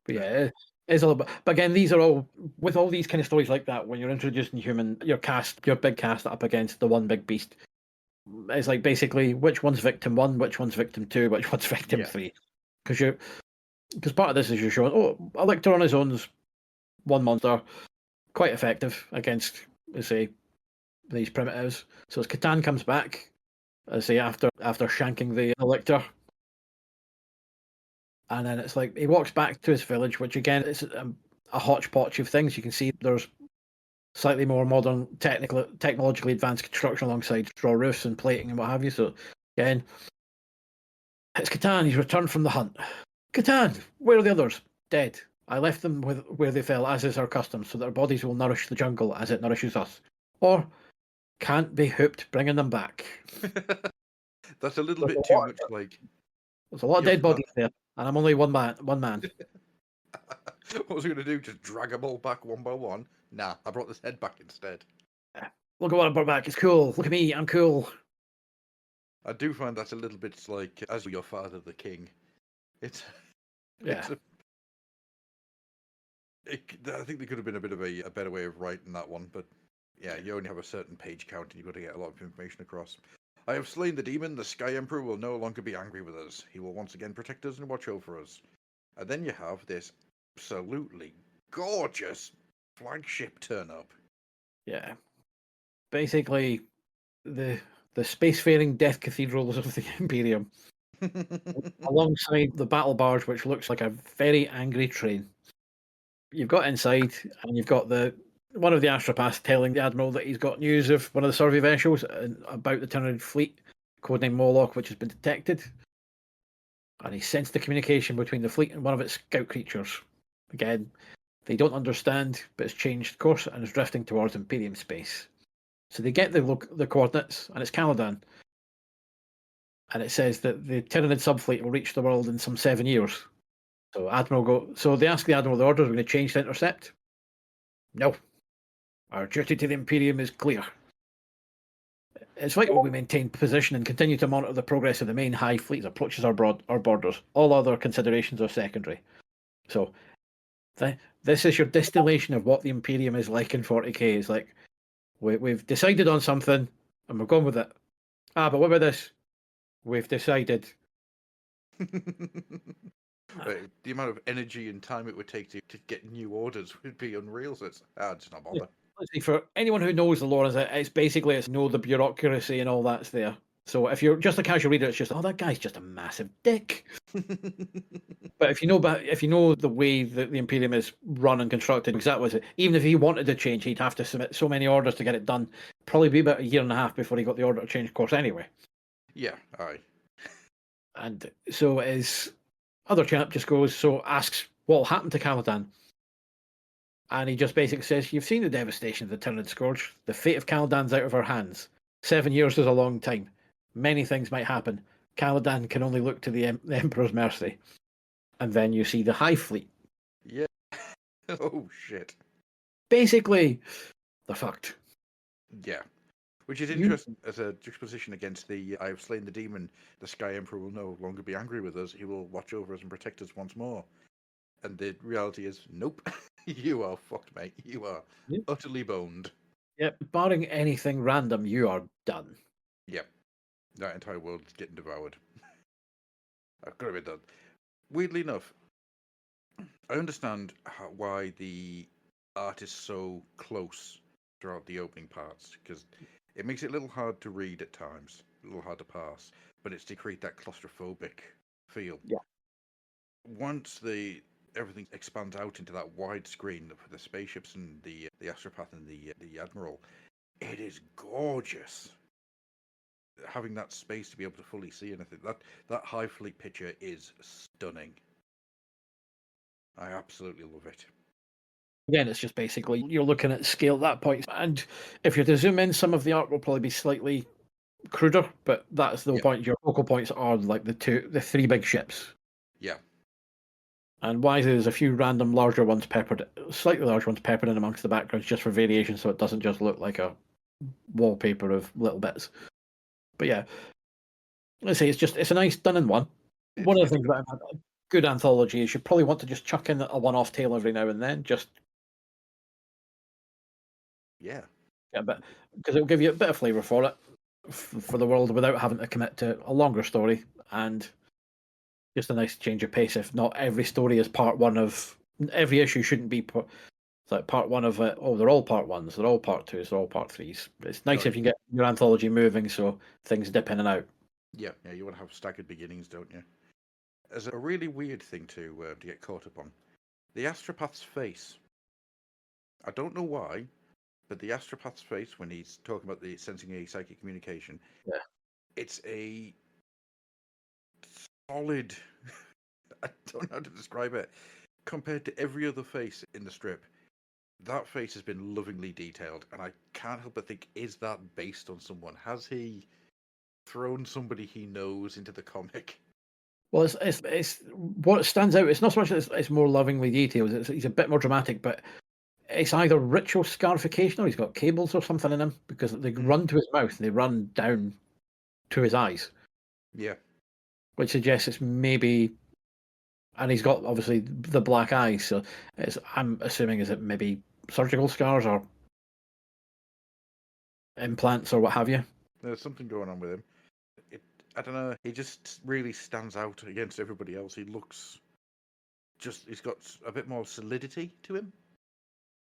But yeah, it's a little bit. But again, these are all with all these kind of stories like that. When you're introducing your big cast up against the one big beast, it's like basically which one's victim 1, which one's victim 2, which one's victim 3. Because part of this is you're showing, a lictor on his own is one monster, quite effective against, let's say, these primitives. So as Catan comes back, let's say after shanking the lictor. And then it's like he walks back to his village, which again is a hodgepodge of things. You can see there's slightly more modern, technologically advanced construction alongside straw roofs and plating and what have you. So again, it's Catan. He's returned from the hunt. Catan, where are the others? Dead. I left them where they fell, as is our custom, so that their bodies will nourish the jungle as it nourishes us. Or can't be hooped bringing them back. That's a little bit too much like. There's a lot of dead bodies there. And I'm only one man. What was I going to do? Just drag them all back one by one? Nah, I brought this head back instead. Look at what I brought back. It's cool. Look at me. I'm cool. I do find that a little bit like, as your father, the king. I think there could have been a bit of a better way of writing that one, but yeah, you only have a certain page count and you've got to get a lot of information across. I have slain the demon. The Sky Emperor will no longer be angry with us. He will once again protect us and watch over us. And then you have this absolutely gorgeous flagship turn up. Yeah. Basically, the spacefaring death cathedrals of the Imperium. Alongside the battle barge, which looks like a very angry train. You've got inside, and you've got one of the astropaths telling the admiral that he's got news of one of the survey vessels about the Tyranid fleet codename Moloch, which has been detected. And he sensed the communication between the fleet and one of its scout creatures. Again, they don't understand, but it's changed course and is drifting towards Imperium space. So they get the coordinates, and it's Caladan. And it says that the Tyranid subfleet will reach the world in some 7 years. So they ask the Admiral the orders are going to change to intercept. No. Our duty to the Imperium is clear. It's vital we maintain position and continue to monitor the progress of the main High Fleet as it approaches our borders. All other considerations are secondary. So this is your distillation of what the Imperium is like in 40k. It's like, we've decided on something and we're going with it. But what about this? We've decided. The amount of energy and time it would take to get new orders would be unreal. So it's just not bother. For anyone who knows the lore, it's basically the bureaucracy and all that's there. So if you're just a casual reader, it's just, that guy's just a massive dick. But if you know the way that the Imperium is run and constructed, because that was it. Even if he wanted to change, he'd have to submit so many orders to get it done. Probably be about a year and a half before he got the order to change course anyway. Yeah, aye. And so his other chap just asks what happened to Caladan. And he just basically says, you've seen the devastation of the Tyranid Scourge. The fate of Caladan's out of our hands. 7 years is a long time. Many things might happen. Caladan can only look to the Emperor's mercy. And then you see the High Fleet. Yeah. Oh, shit. Basically, they're fucked. Yeah. Which is interesting as a juxtaposition against the I have slain the demon, the Sky Emperor will no longer be angry with us. He will watch over us and protect us once more. And the reality is, nope. You are fucked, mate. You are utterly boned. Yep. Barring anything random, you are done. Yep. That entire world is getting devoured. I've got to be done. Weirdly enough, I understand why the art is so close throughout the opening parts, because it makes it a little hard to read at times, a little hard to pass, but it's to create that claustrophobic feel. Yeah. Once everything expands out into that wide screen for the spaceships and the astropath and the admiral, it is gorgeous. Having that space to be able to fully see anything, that High Fleet picture is stunning. I absolutely love it. Again, it's just basically you're looking at scale at that point, and if you're to zoom in, some of the art will probably be slightly cruder, but that's the point. Your focal points are like the three big ships. Yeah. And wisely, there's a few random slightly larger ones peppered in amongst the backgrounds just for variation, so it doesn't just look like a wallpaper of little bits. But yeah, let's say it's a nice done in one. One of the things about a good anthology is you probably want to just chuck in a one-off tale every now and then, just because it'll give you a bit of flavour for it, for the world, without having to commit to a longer story, and just a nice change of pace. If not every story is part one of every issue, shouldn't be like part one of it. Oh, they're all part ones, they're all part twos, they're all part threes. It's nice if you get your anthology moving, so things dip in and out. Yeah, you want to have staggered beginnings, don't you? As a really weird thing to get caught up on, the astropath's face. I don't know why, but the astropath's face when he's talking about the sensing a psychic communication, it's a solid. I don't know how to describe it. Compared to every other face in the strip, that face has been lovingly detailed, and I can't help but think, is that based on someone? Has he thrown somebody he knows into the comic? Well, it's what stands out. It's not so much that it's more lovingly detailed. He's a bit more dramatic, but it's either ritual scarification or he's got cables or something in him, because they run to his mouth and they run down to his eyes. Yeah. Which suggests it's maybe, and he's got obviously the black eyes, so I'm assuming is it maybe surgical scars or implants or what have you. There's something going on with him. I don't know. He just really stands out against everybody else. He's got a bit more solidity to him.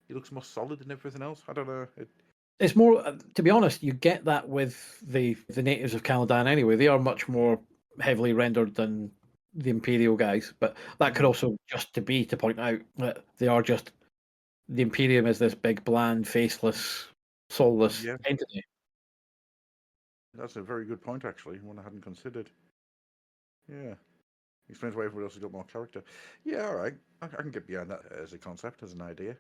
He looks more solid than everything else. I don't know. It's more, to be honest, you get that with the natives of Caladan anyway. They are much more heavily rendered than the Imperial guys, but that could also just to point out that they are just, the Imperium is this big, bland, faceless, soulless entity. That's a very good point, actually. One I hadn't considered. Yeah. Explains why everybody else has got more character. Yeah, all right. I can get behind that as a concept, as an idea.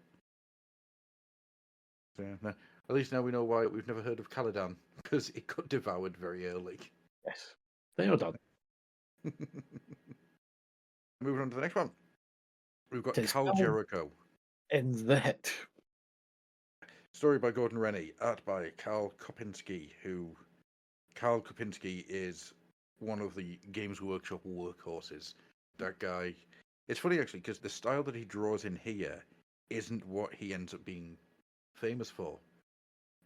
So, yeah, at least now we know why we've never heard of Caladan, because it got devoured very early. Yes. They are done. Moving on to the next one. We've got It's Kal Jericho. In the hit. Story by Gordon Rennie, art by Karl Kopinski, Karl Kopinski is one of the Games Workshop workhorses. That guy, it's funny actually, because the style that he draws in here isn't what he ends up being famous for.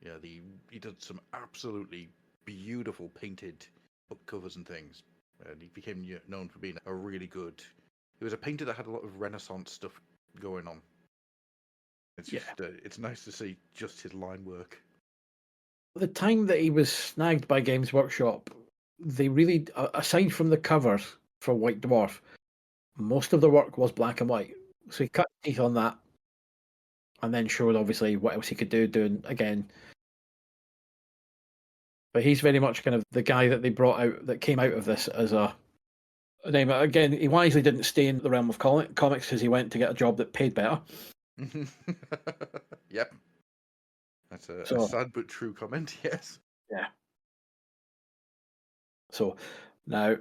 Yeah, he did some absolutely beautiful painted book covers and things. And he became known for being a really good. He was a painter that had a lot of Renaissance stuff going on. It's just, it's nice to see just his line work. The time that he was snagged by Games Workshop, they really, aside from the covers for White Dwarf, most of the work was black and white. So he cut teeth on that, and then showed obviously what else he could do doing again. But he's very much kind of the guy that they brought out, that came out of this as a name. Again, he wisely didn't stay in the realm of comics because he went to get a job that paid better. Yep. That's a sad but true comment, yes. Yeah. So now,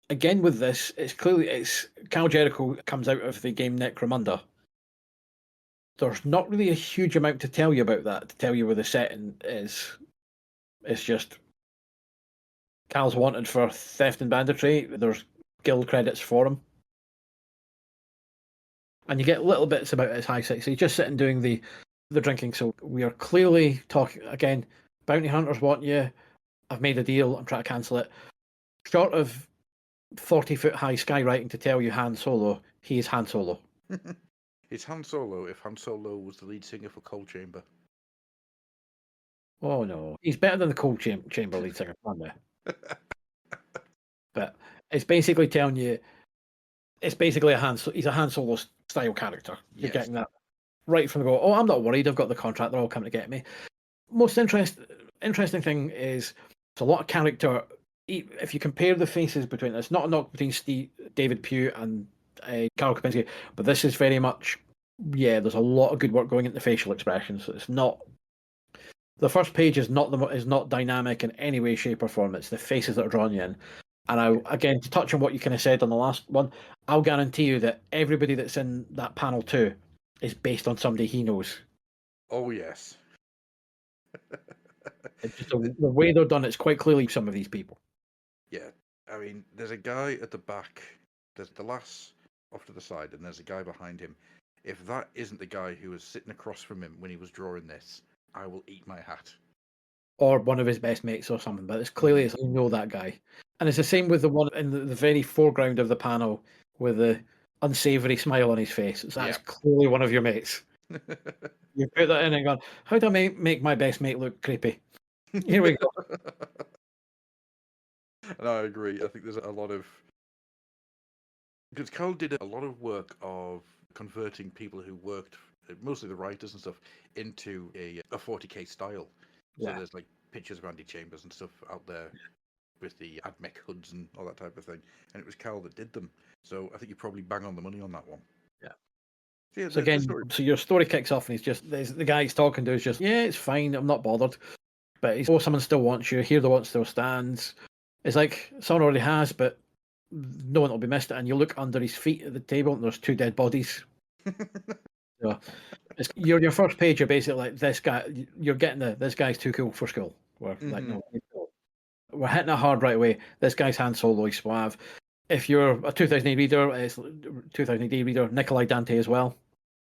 again with this, it's Kal Jericho comes out of the game Necromunda. There's not really a huge amount to tell you about that, to tell you where the setting is. It's just Cal's wanted for theft and banditry. There's guild credits for him. And you get little bits about his high six. So he's just sitting doing the drinking. So we are clearly talking, again, bounty hunters want you. I've made a deal. I'm trying to cancel it. Short of 40-foot high skywriting to tell you Han Solo, he is Han Solo. It's Han Solo if Han Solo was the lead singer for Cold Chamber. Oh no, he's better than the Cold Chamber lead singer. But it's basically telling you, it's basically he's a Han Solo style character. You're getting that right from the go. Oh, I'm not worried. I've got the contract. They're all coming to get me. Most interesting thing is it's a lot of character. If you compare the faces between, it's not a knock between David Pugh and Karl Kopinski, but this is very much, there's a lot of good work going into the facial expressions. It's not, the first page is not dynamic in any way, shape, or form. It's the faces that are drawing you in. And again, to touch on what you kind of said on the last one, I'll guarantee you that everybody that's in that panel too is based on somebody he knows. Oh yes. It's just the way they're done, it's quite clearly some of these people. Yeah, I mean, there's a guy at the back. There's the lass off to the side, and there's a guy behind him. If that isn't the guy who was sitting across from him when he was drawing this, I will eat my hat. Or one of his best mates or something, but it's clearly you know that guy. And it's the same with the one in the very foreground of the panel with the unsavoury smile on his face. That's clearly one of your mates. You put that in and go, how do I make my best mate look creepy? Here we go. And I agree. I think there's a lot of... Because Kal did a lot of work of converting people who worked, mostly the writers and stuff, into a 40k style. So there's like pictures of Andy Chambers and stuff out there with the AdMech hoods and all that type of thing. And it was Kal that did them. So I think you probably bang on the money on that one. Yeah. So again, so your story kicks off and the guy he's talking to is just, it's fine, I'm not bothered. But someone still wants you, here the one still stands. It's like someone already has, but no one will be missed it. And you look under his feet at the table and there's 2 dead bodies. So your first page, you're basically like, this guy, you're getting this guy's too cool for school. We're like, no, we're hitting it hard right away. This guy's Han Solo, he's suave. If you're a 2000 AD reader, it's 2000 AD reader, Nikolai Dante as well,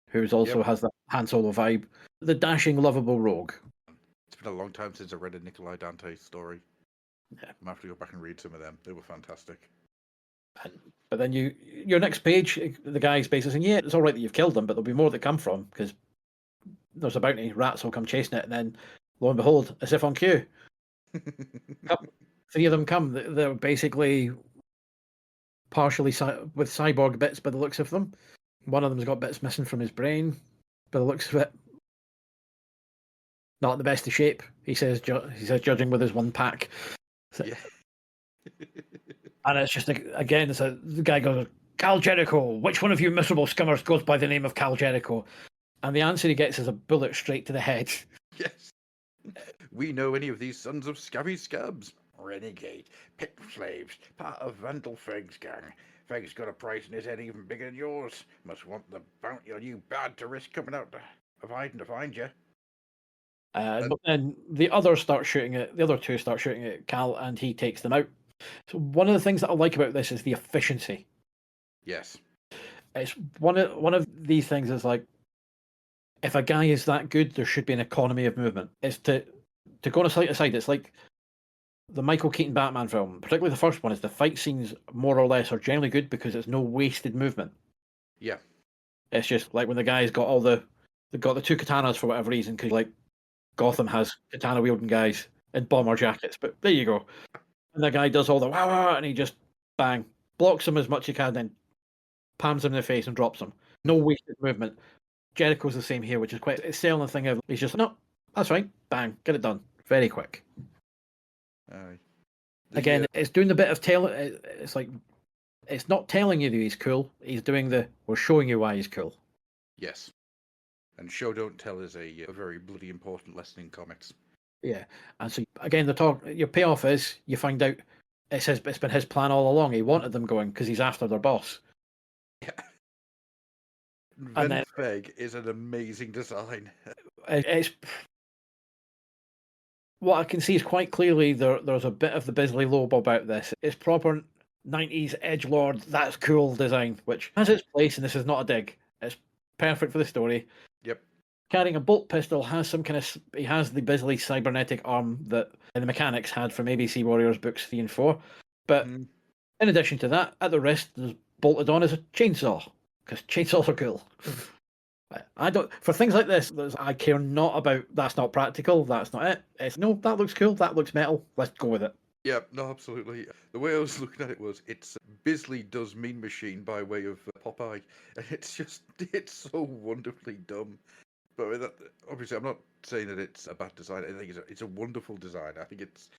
who's also has that Han Solo vibe. The dashing, lovable rogue. It's been a long time since I read a Nikolai Dante story. Yeah. I'm have to go back and read some of them. They were fantastic. But then your next page, the guy's basically saying, it's all right that you've killed them, but there'll be more that come from, because there's a bounty, rats will come chasing it, and then, lo and behold, as if on cue, 3 of them come. They're basically partially with cyborg bits by the looks of them. One of them's got bits missing from his brain by the looks of it. not in the best of shape. He says, judging with his one pack. So, Yeah. and it's just again, the guy goes, Kal Jericho. Which one of you miserable skimmers goes by the name of Kal Jericho? And the answer he gets is a bullet straight to the head. Yes. We know any of these sons of scabby scabs. Renegade, pit slaves, part of Vandal Feg's gang. Feg's got a price in his head even bigger than yours. Must want the bounty on you bad to risk coming out of hiding to find you. But then the others start shooting at the other two start shooting at Kal, and he takes them out. So one of the things that I like about this is the efficiency. Yes. It's one of these things is like, if a guy is that good, there should be an economy of movement. It's to go on a slight aside. It's like the Michael Keaton Batman film, particularly the first one, is the fight scenes more or less are generally good because it's no wasted movement. Yeah. It's just like when the guy's got they've got the two katanas for whatever reason, because like Gotham has katana wielding guys in bomber jackets. But there you go. And the guy does all the wah, and he just bang blocks him as much as he can, then pams him in the face and drops him. No wasted movement. Jericho's the same here, which is quite it's selling the thing of he's just no, that's right, bang, get it done, very quick. Again, it's doing the bit of it's like it's not telling you that he's cool. He's doing we're showing you why he's cool. Yes. And show don't tell is a very bloody important lesson in comics. Yeah, and so again, your payoff is you find out it's been his plan all along. He wanted them going because he's after their boss. Yeah. And then Feg is an amazing design. It's what I can see is quite clearly there's a bit of the Bisley Loeb about this. It's proper 90s edgelord, that's cool design, which has its place, and this is not a dig. It's perfect for the story. Yep. Carrying a bolt pistol has he has the Bisley cybernetic arm that the mechanics had from ABC Warriors books 3 and 4. But in addition to that, at the wrist, there's bolted on as a chainsaw, because chainsaws are cool. I don't for things like this. I care not about that's not practical. That's not it. It's no, that looks cool. That looks metal. Let's go with it. Yeah, no, absolutely. The way I was looking at it was it's Bisley does Mean Machine by way of Popeye, and it's so wonderfully dumb. But obviously, I'm not saying that it's a bad design. I think it's a wonderful design. I think it's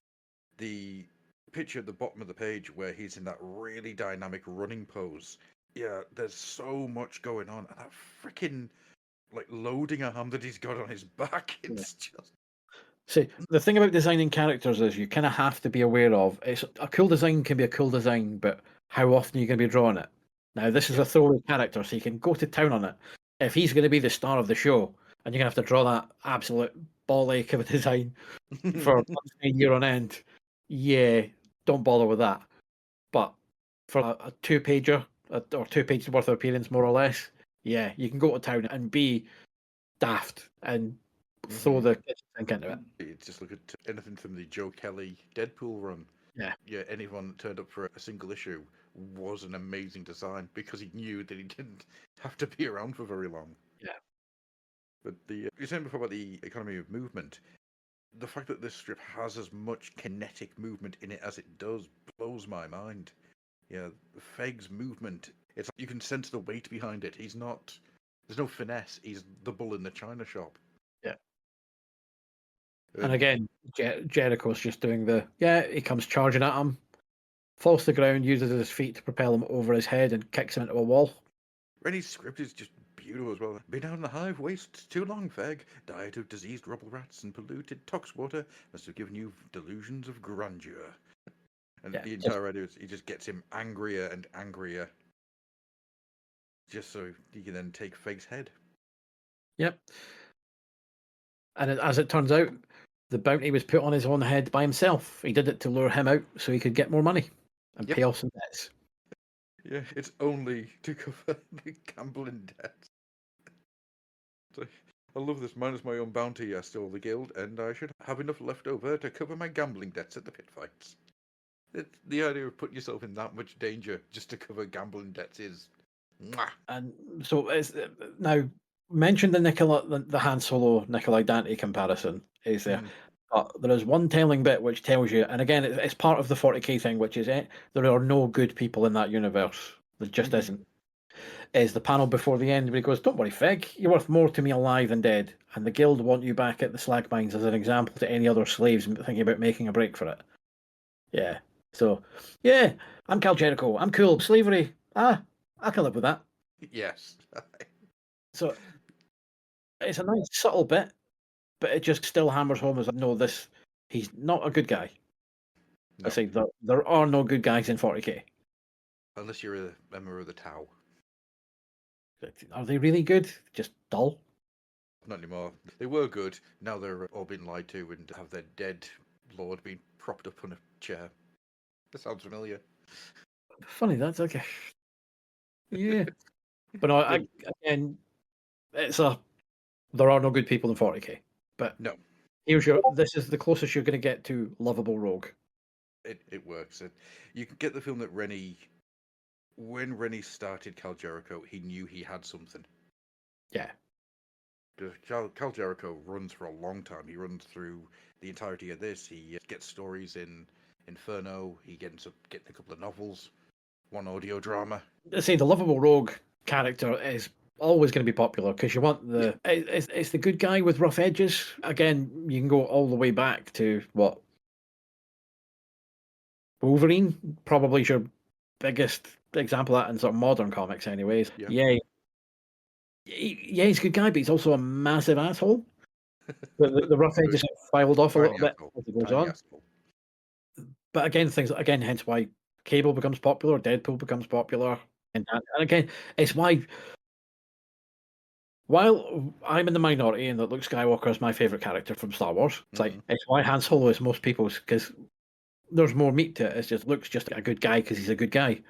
the picture at the bottom of the page where he's in that really dynamic running pose. Yeah, there's so much going on, and that freaking like loading arm that he's got on his back. It's just. See, the thing about designing characters is you kind of have to be aware of it's a cool design can be a cool design, but how often are you going to be drawing it? Now, this is a throwaway character, so you can go to town on it. If he's going to be the star of the show, and you're going to have to draw that absolute ball ache of a design for a year on end, yeah, don't bother with that. But for a two-pager or 2 pages worth of appearance, more or less, yeah, you can go to town and be daft and throw the kitchen sink into it. Just look at anything from the Joe Kelly Deadpool run. Yeah, anyone that turned up for a single issue was an amazing design because he knew that he didn't have to be around for very long. Yeah. But you were saying before about the economy of movement. The fact that this strip has as much kinetic movement in it as it does blows my mind. Yeah, Feg's movement, it's like you can sense the weight behind it. There's no finesse. He's the bull in the china shop. Yeah. And again, Jericho's just doing he comes charging at him, falls to the ground, uses his feet to propel him over his head and kicks him into a wall. Rennie's script is just beautiful as well. Been out in the hive waste too long, Feg. Diet of diseased rubble rats and polluted tox water must have given you delusions of grandeur. And the entire idea is he just gets him angrier and angrier. Just so he can then take Feg's head. Yep. And as it turns out, the bounty was put on his own head by himself. He did it to lure him out so he could get more money and pay off some debts. Yeah, it's only to cover the gambling debts. I love this. Minus my own bounty, I stole the guild, and I should have enough left over to cover my gambling debts at the pit fights. The idea of putting yourself in that much danger just to cover gambling debts is... Mwah. And so it's now mentioned the Han Solo Nikolai Dante comparison is there. But there is one telling bit which tells you, and again, it's part of the 40k thing, which is there are no good people in that universe. There just isn't. is the panel before the end where he goes, "Don't worry, Fig, you're worth more to me alive than dead, and the guild want you back at the slag mines as an example to any other slaves thinking about making a break for it." Yeah. So, yeah, I'm Kal Jericho. I'm cool. Slavery. I can live with that. Yes. So it's a nice subtle bit, but it just still hammers home as no, he's not a good guy. I No. say there are no good guys in 40k. Unless you're a member of the Tau. Are they really good? Just dull? Not anymore. They were good. Now they're all being lied to and have their dead lord being propped up on a chair. That sounds familiar. Funny, that's okay. Yeah. But no, again, there are no good people in 40k. But No, this is the closest you're going to get to lovable rogue. it works. You can get the film that when Rennie started Kal Jericho, he knew he had something. Yeah. Kal Jericho runs for a long time. He runs through the entirety of this. He gets stories in Inferno. He gets a couple of novels, one audio drama. I say the lovable rogue character is always going to be popular because you want it's the good guy with rough edges. Again, you can go all the way back to what Wolverine probably is your biggest example of that in sort of modern comics, anyways. Yeah. He's a good guy, but he's also a massive asshole. The rough edges have filed off a little bit as it goes on. Asshole. But again, hence why Cable becomes popular, Deadpool becomes popular, and again, it's why. While I'm in the minority and that Luke Skywalker is my favourite character from Star Wars, it's why Han Solo is most people's, because there's more meat to it. It's just Luke's just a good guy because he's a good guy.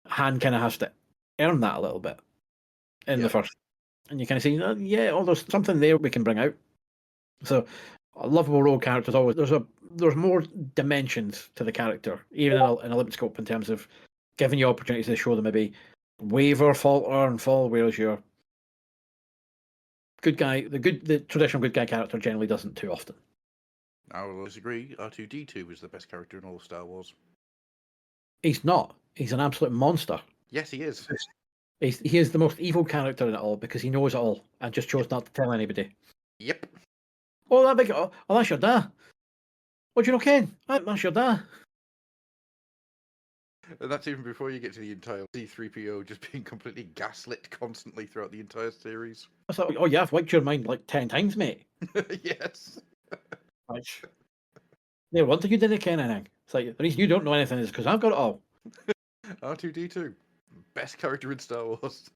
Han kind of has to earn that a little bit in the first, and you kind of see, there's something there we can bring out. So, a lovable rogue character is always there's more dimensions to the character, even in a limited scope in terms of giving you opportunities to show them maybe waver, falter, and fall, whereas your good guy, the traditional good guy character generally doesn't too often. I will disagree. R2-D2 is the best character in all of Star Wars. He's not. He's an absolute monster. Yes, he is. He is the most evil character in it all because he knows it all and just chose not to tell anybody. Yep. Oh, that's your dad. What do you know, Ken? That's your dad. And that's even before you get to the entire C-3PO just being completely gaslit constantly throughout the entire series. I thought, oh yeah, I've wiped your mind like 10 times, mate. Yes. Which, no wonder you didn't ken anything. It's like, the reason you don't know anything is because I've got it all. R2-D2, best character in Star Wars.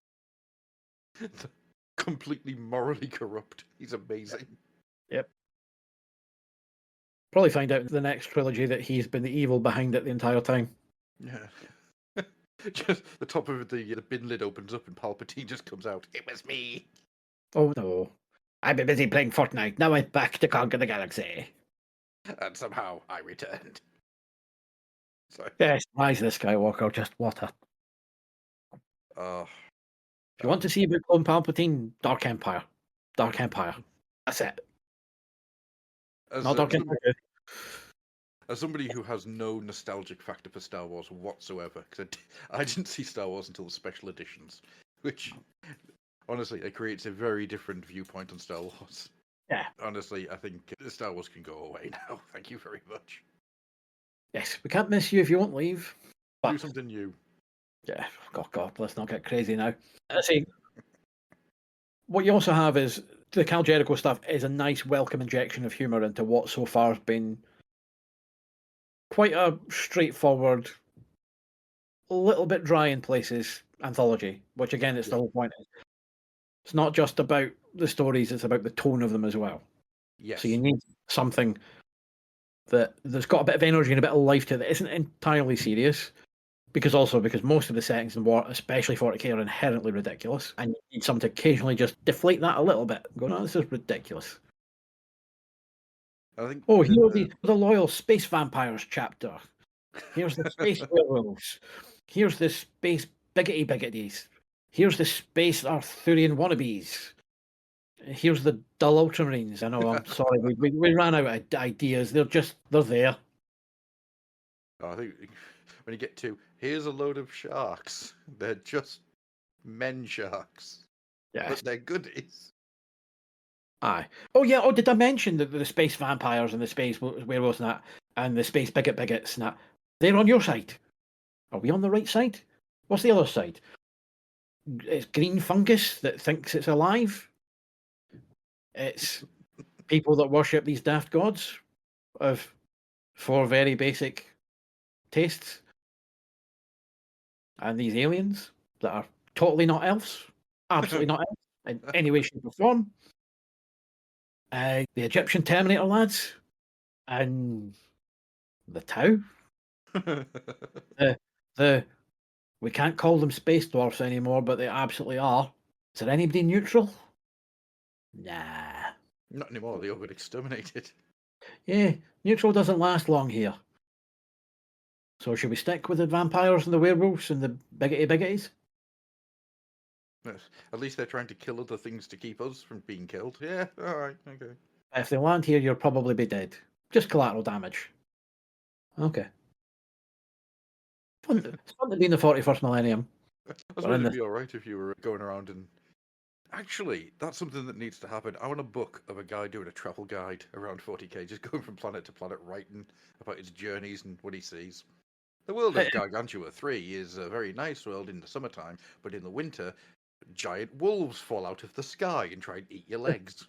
Completely morally corrupt. He's amazing. Yep. Probably find out in the next trilogy that he's been the evil behind it the entire time. Yeah. Just the top of the bin lid opens up and Palpatine just comes out. It was me. Oh no. I've been busy playing Fortnite. Now I'm back to conquer the galaxy. And somehow I returned. So, Yes, Rise of the Skywalker, just what a... If you want to see about Clone Palpatine, Dark Empire. Dark Empire. That's it. Not Dark Empire. As somebody who has no nostalgic factor for Star Wars whatsoever, because I didn't see Star Wars until the special editions, which, honestly, it creates a very different viewpoint on Star Wars. Yeah. Honestly, I think Star Wars can go away now. Thank you very much. Yes, we can't miss you if you won't leave. But... do something new. Yeah, God, let's not get crazy now. I see. What you also have is the Kal Jericho stuff is a nice, welcome injection of humour into what so far has been quite a straightforward, a little bit dry in places anthology, which again, it's the whole point. It's not just about the stories, it's about the tone of them as well. Yes. So you need something that's got a bit of energy and a bit of life to it that isn't entirely serious. Because most of the settings in war, especially 40k, are inherently ridiculous. And you need something to occasionally just deflate that a little bit. Go, no, this is ridiculous. I think here's the loyal space vampires chapter. Here's the space werewolves. Here's the space biggities. Here's the space Arthurian wannabes. Here's the dull ultramarines. I know, I'm sorry, we ran out of ideas. They're there. I think when you get to, here's a load of sharks. They're just Men sharks. Yes. But they're goodies. Aye. Oh yeah. Oh, did I mention that the space vampires and the space werewolves and that, and the space bigots and that, they're on your side? Are we on the right side? What's the other side? It's green fungus that thinks it's alive. It's people that worship these daft gods of four very basic tastes, and these aliens that are totally not elves, absolutely not elves in any way, shape, or form. The Egyptian Terminator lads and the Tau. The we can't call them space dwarfs anymore, but they absolutely are. Is there anybody neutral? Nah. Not anymore. They all got exterminated. Yeah, neutral doesn't last long here. So should we stick with the vampires and the werewolves and the biggities? Yes. At least they're trying to kill other things to keep us from being killed. Yeah, alright, okay. If they land here, you'll probably be dead. Just collateral damage. Okay. It's fun to be in the 41st millennium. I suppose it'd be alright if you were going around and... Actually, that's something that needs to happen. I want a book of a guy doing a travel guide around 40k, just going from planet to planet, writing about his journeys and what he sees. The world of Gargantua 3 is a very nice world in the summertime, but in the winter, giant wolves fall out of the sky and try and eat your legs.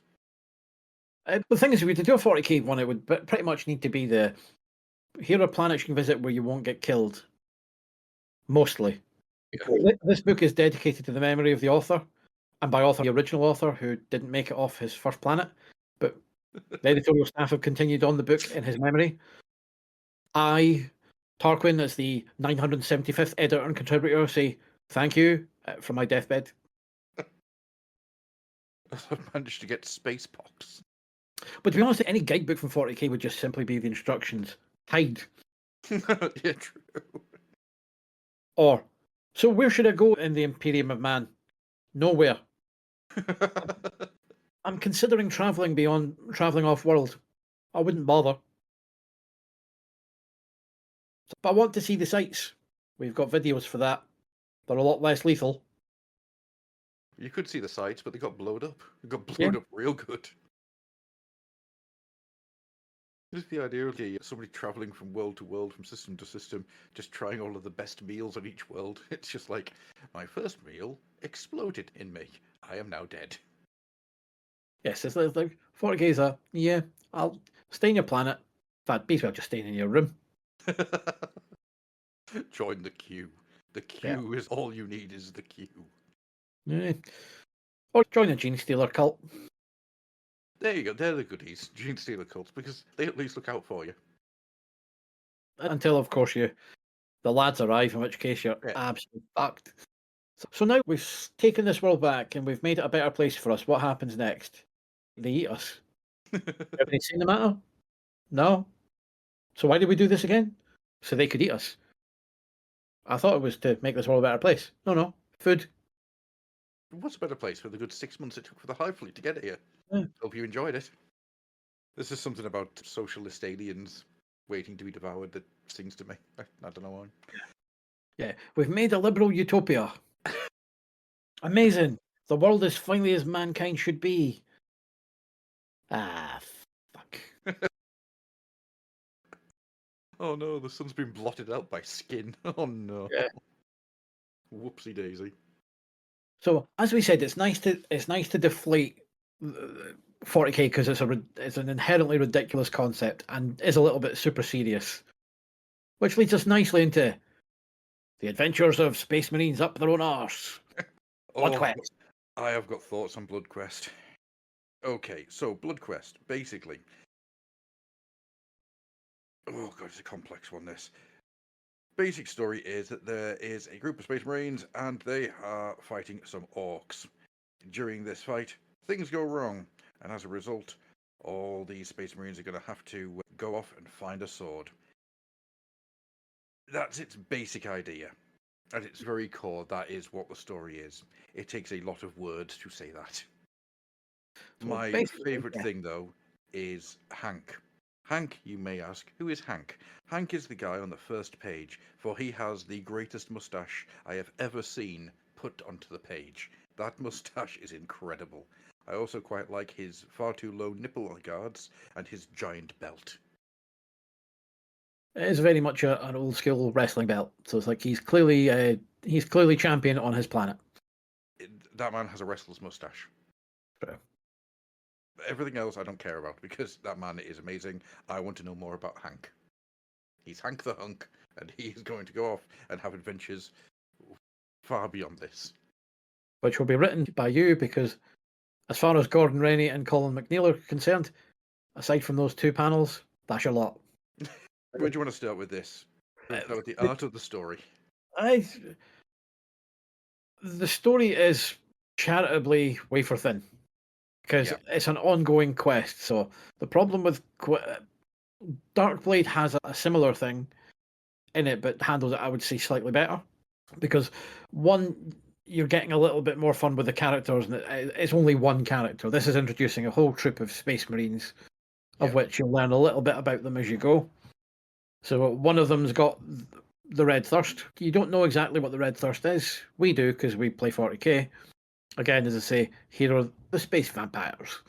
The thing is, if we were to do a 40k one, it would pretty much need to be the here are planets you can visit where you won't get killed. Mostly. Yeah. This book is dedicated to the memory of the author, and by author, the original author who didn't make it off his first planet, but the editorial staff have continued on the book in his memory. I, Tarquin, as the 975th editor and contributor, say thank you from my deathbed. I've managed to get space pox. But to be honest, any guidebook from 40k would just simply be the instructions. Hide. Yeah, true. Or, so where should I go in the Imperium of Man? Nowhere. I'm considering travelling off-world. I wouldn't bother. But I want to see the sights. We've got videos for that. They're a lot less lethal. You could see the sights, but they got blowed up. They got blowed up real good. Just the idea of somebody travelling from world to world, from system to system, just trying all of the best meals on each world. It's just like, my first meal exploded in me. I am now dead. Yes, it's like 40k's a, yeah, I'll stay in your planet. In fact, basically, I'll just stay in your room. Join the queue. The queue is all you need is the queue. Yeah. Or join a Gene Stealer cult. There you go. They're the goodies, Gene Stealer cults, because they at least look out for you. Until, of course, the lads arrive, in which case you're absolutely fucked. So now we've taken this world back and we've made it a better place for us. What happens next? They eat us. Everybody seen the matter? No. So why did we do this again? So they could eat us. I thought it was to make this world a better place. No. Food. What's a better place for the good 6 months it took for the Hive Fleet to get here? Yeah. Hope you enjoyed it. This is something about socialist aliens waiting to be devoured that sings to me. I don't know why. Yeah, we've made a liberal utopia. Amazing. The world is finally as mankind should be. Ah, fuck. Oh no, the sun's been blotted out by skin. Oh no. Yeah. Whoopsie daisy. So as we said, it's nice to deflate 40k because it's an inherently ridiculous concept and is a little bit super serious, which leads us nicely into the adventures of Space Marines up their own arse. Bloodquest. I have got thoughts on Bloodquest. Okay, so Bloodquest, basically. Oh god, it's a complex one, this. Basic story is that there is a group of Space Marines and they are fighting some orcs. During this fight, things go wrong, and as a result, all these Space Marines are going to have to go off and find a sword. That's its basic idea. At its very core, that is what the story is. It takes a lot of words to say that. So my favourite thing, though, is Hank. Hank, you may ask, who is Hank? Hank is the guy on the first page, for he has the greatest moustache I have ever seen put onto the page. That moustache is incredible. I also quite like his far too low nipple guards and his giant belt. It is very much an old school wrestling belt. So it's like he's clearly champion on his planet. That man has a wrestler's moustache. True. Everything else I don't care about because that man is amazing. I want to know more about Hank. He's Hank the Hunk, and he is going to go off and have adventures far beyond this. Which will be written by you because, as far as Gordon Rennie and Colin McNeil are concerned, aside from those 2 panels, that's your lot. Where do you want to start with this? Start with the art of the story. The story is charitably wafer thin because it's an ongoing quest. So the problem with Darkblade has a similar thing in it, but handles it, I would say, slightly better. Because one, you're getting a little bit more fun with the characters, and it's only one character. This is introducing a whole troop of Space Marines, of which you'll learn a little bit about them as you go. So one of them's got the Red Thirst. You don't know exactly what the Red Thirst is. We do because we play 40k. Again, as I say, here are the space vampires.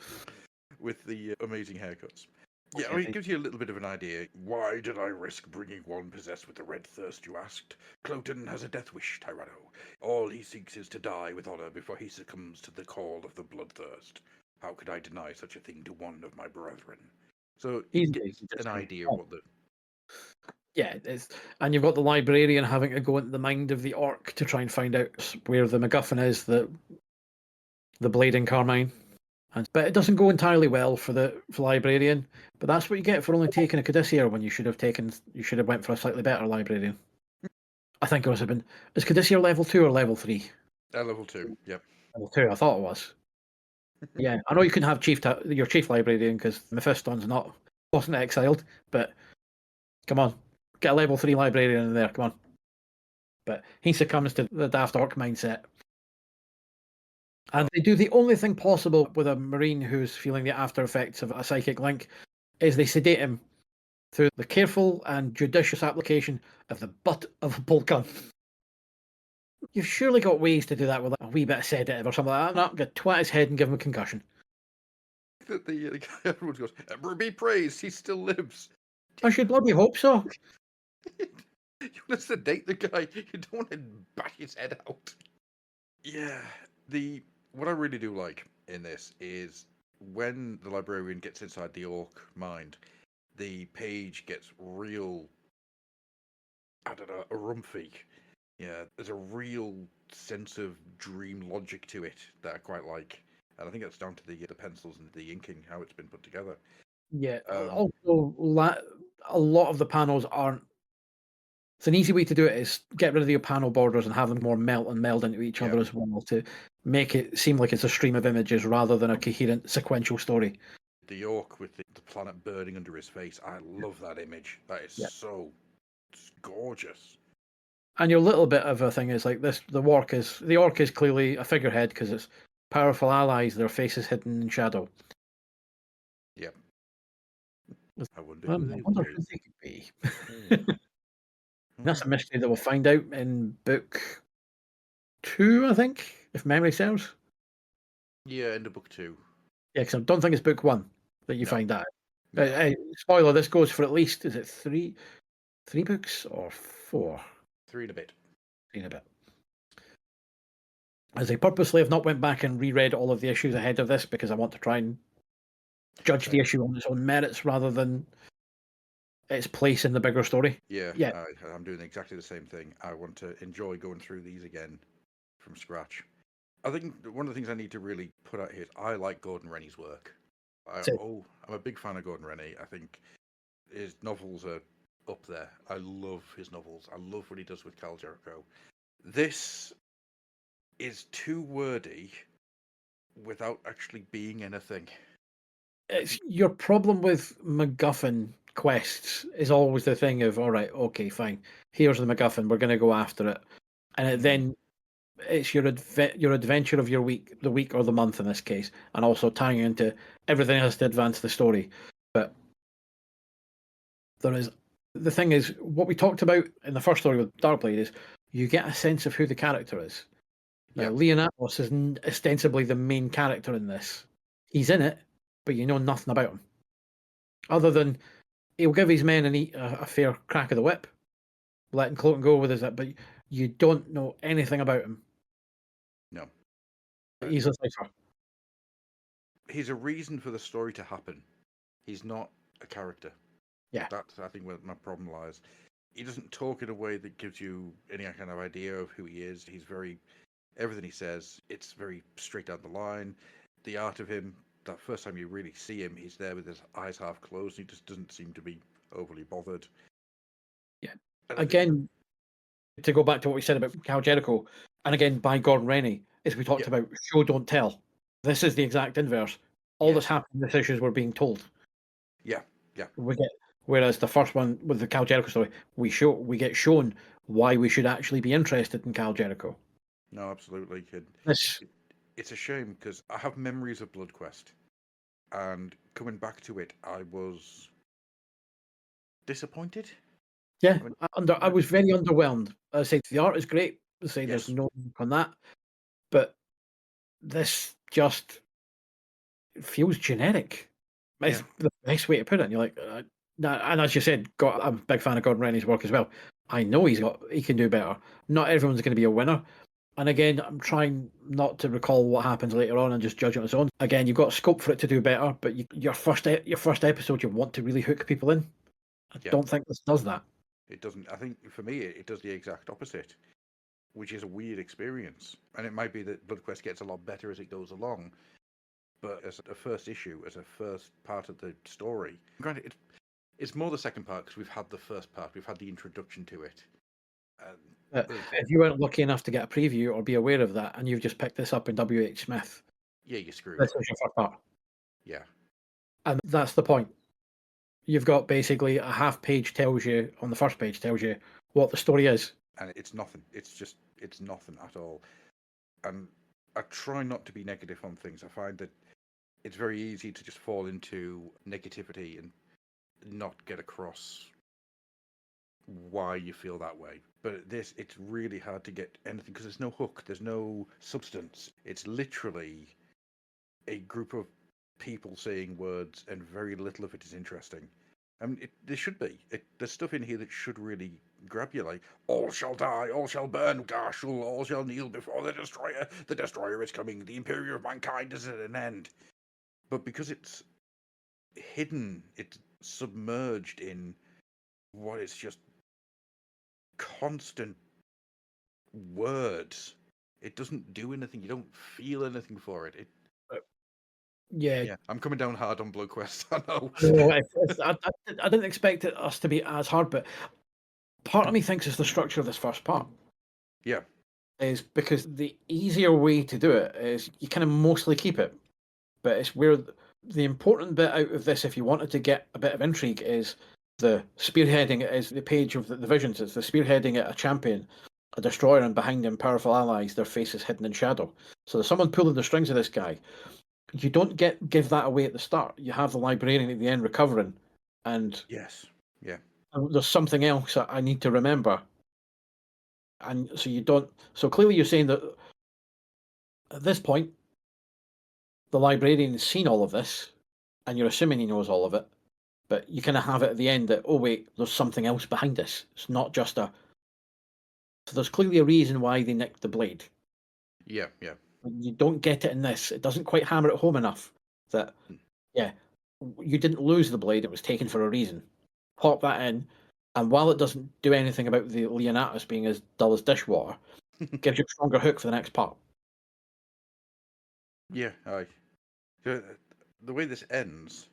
With the amazing haircuts. Yeah, I mean, it gives you a little bit of an idea. Why did I risk bringing one possessed with the Red Thirst, you asked? Cloten has a death wish, Tyranno. All he seeks is to die with honor before he succumbs to the call of the bloodthirst. How could I deny such a thing to one of my brethren? So you get an idea of what the... Yeah, and you've got the librarian having to go into the mind of the orc to try and find out where the MacGuffin is, the blade in Carmine. But it doesn't go entirely well for the librarian. But that's what you get for only taking a Codicier when you should have went for a slightly better librarian. I think it was is Codicier level 2 or level 3? Level 2, yep. Level 2, I thought it was. Yeah, I know you can have your chief librarian because Mephiston's wasn't exiled, but come on, get a level 3 librarian in there, come on. But he succumbs to the daft orc mindset. And they do the only thing possible with a Marine who's feeling the after effects of a psychic link is they sedate him through the careful and judicious application of the butt of a bolt gun. You've surely got ways to do that with a wee bit of sedative or something like that. No, get twat his head and give him a concussion. The guy everyone goes, Emperor be praised, he still lives. I should bloody hope so. You want to sedate the guy, you don't want to bash his head out. Yeah, what I really do like in this is when the librarian gets inside the orc mind, the page gets real, I don't know, rumphy. Yeah, there's a real sense of dream logic to it that I quite like. And I think that's down to the pencils and the inking, how it's been put together. Yeah, also, a lot of the panels aren't... It's an easy way to do it is get rid of your panel borders and have them more meld into each other as well to make it seem like it's a stream of images rather than a coherent sequential story. The orc with the planet burning under his face, I love that image. That is so gorgeous. And your little bit of a thing is like this: the orc is clearly a figurehead because it's powerful allies. Their faces hidden in shadow. Yep. I wonder who they could be. That's a mystery that we'll find out in book 2, I think, if memory serves. Yeah, into book 2. Yeah, because I don't think it's book 1 that you find out. No. Spoiler: this goes for at least, is it 3 books or 4? 3 and a bit. 3 and a bit. As I purposely have not went back and reread all of the issues ahead of this because I want to try and judge the issue on its own merits rather than its place in the bigger story. Yeah. I'm doing exactly the same thing. I want to enjoy going through these again from scratch. I think one of the things I need to really put out here is I like Gordon Rennie's work. I'm a big fan of Gordon Rennie. I think his novels are up there. I love his novels. I love what he does with Kal Jericho. This is too wordy without actually being anything. It's your problem with MacGuffin quests is always the thing of, all right, okay, fine. Here's the MacGuffin. We're going to go after it, and then it's your adventure of your week, the week or the month in this case, and also tying into everything has to advance the story. But the thing is, what we talked about in the first story with Darkblade is you get a sense of who the character is. Now, Yeah. Leonatos is ostensibly the main character in this. He's in it, but you know nothing about him. Other than he'll give his men a fair crack of the whip, letting Cloten go with his it, but you don't know anything about him. No. He's a cipher. He's a reason for the story to happen. He's not a character. Yeah. That's, I think, where my problem lies. He doesn't talk in a way that gives you any kind of idea of who he is. He's very, everything he says, it's very straight down the line. The art of him, that first time you really see him, he's there with his eyes half closed. He just doesn't seem to be overly bothered. Yeah. And again, to go back to what we said about Kal Jericho, and again by Gordon Rennie, is we talked about show, don't tell. This is the exact inverse. All that's happening in this issue is we're being told. Yeah, yeah. Whereas the first one with the Kal Jericho story, we get shown why we should actually be interested in Kal Jericho. No, absolutely. It's a shame because I have memories of Bloodquest, and coming back to it, I was disappointed. Yeah, I was very underwhelmed. I say the art is great. I say there's no on that, but this just feels generic. It's the best way to put it. And you're like, and as you said, I'm a big fan of Gordon Rennie's work as well. I know he can do better. Not everyone's going to be a winner. And again, I'm trying not to recall what happens later on and just judge it on its own. Again, you've got scope for it to do better, but your first episode, you want to really hook people in. I don't think this does that. It doesn't. I think for me, it does the exact opposite, which is a weird experience. And it might be that Bloodquest gets a lot better as it goes along, but as a first issue, as a first part of the story, granted, it's more the second part because we've had the first part, we've had the introduction to it. If you weren't lucky enough to get a preview or be aware of that, and you've just picked this up in WH Smith, you're screwed. This is your first part. Yeah. And that's the point. You've got basically a half page tells you, on the first page, tells you what the story is. And it's nothing. It's nothing at all. And I try not to be negative on things. I find that it's very easy to just fall into negativity and not get across why you feel that way. But it's really hard to get anything because there's no hook, there's no substance. It's literally a group of people saying words, and very little of it is interesting. I mean, there should be. There's stuff in here that should really grab you, like, all shall die, all shall burn, Garshul, all shall kneel before the Destroyer. The Destroyer is coming, the Imperium of mankind is at an end. But because it's hidden, it's submerged in what is just constant words. It doesn't do anything. You don't feel anything for it. Yeah, I'm coming down hard on Bloodquest. I know. I didn't expect us to be as hard, but part of me thinks it's the structure of this first part. Yeah. Is because the easier way to do it is you kind of mostly keep it. But it's where the important bit out of this, if you wanted to get a bit of intrigue, is the spearheading it is the page of the visions. It's the spearheading at a champion, a destroyer, and behind them powerful allies, their faces hidden in shadow. So there's someone pulling the strings of this guy. You don't give that away at the start. You have the librarian at the end recovering, and there's something else that I need to remember. And so you don't. So clearly, you're saying that at this point, the librarian has seen all of this, and you're assuming he knows all of it. But you kind of have it at the end that, oh wait, there's something else behind this. It's not just a. So there's clearly a reason why they nicked the blade. Yeah. You don't get it in this. It doesn't quite hammer it home enough that, you didn't lose the blade. It was taken for a reason. Pop that in, and while it doesn't do anything about the Leonatus being as dull as dishwater, gives you a stronger hook for the next part. Yeah, aye. So the way this ends,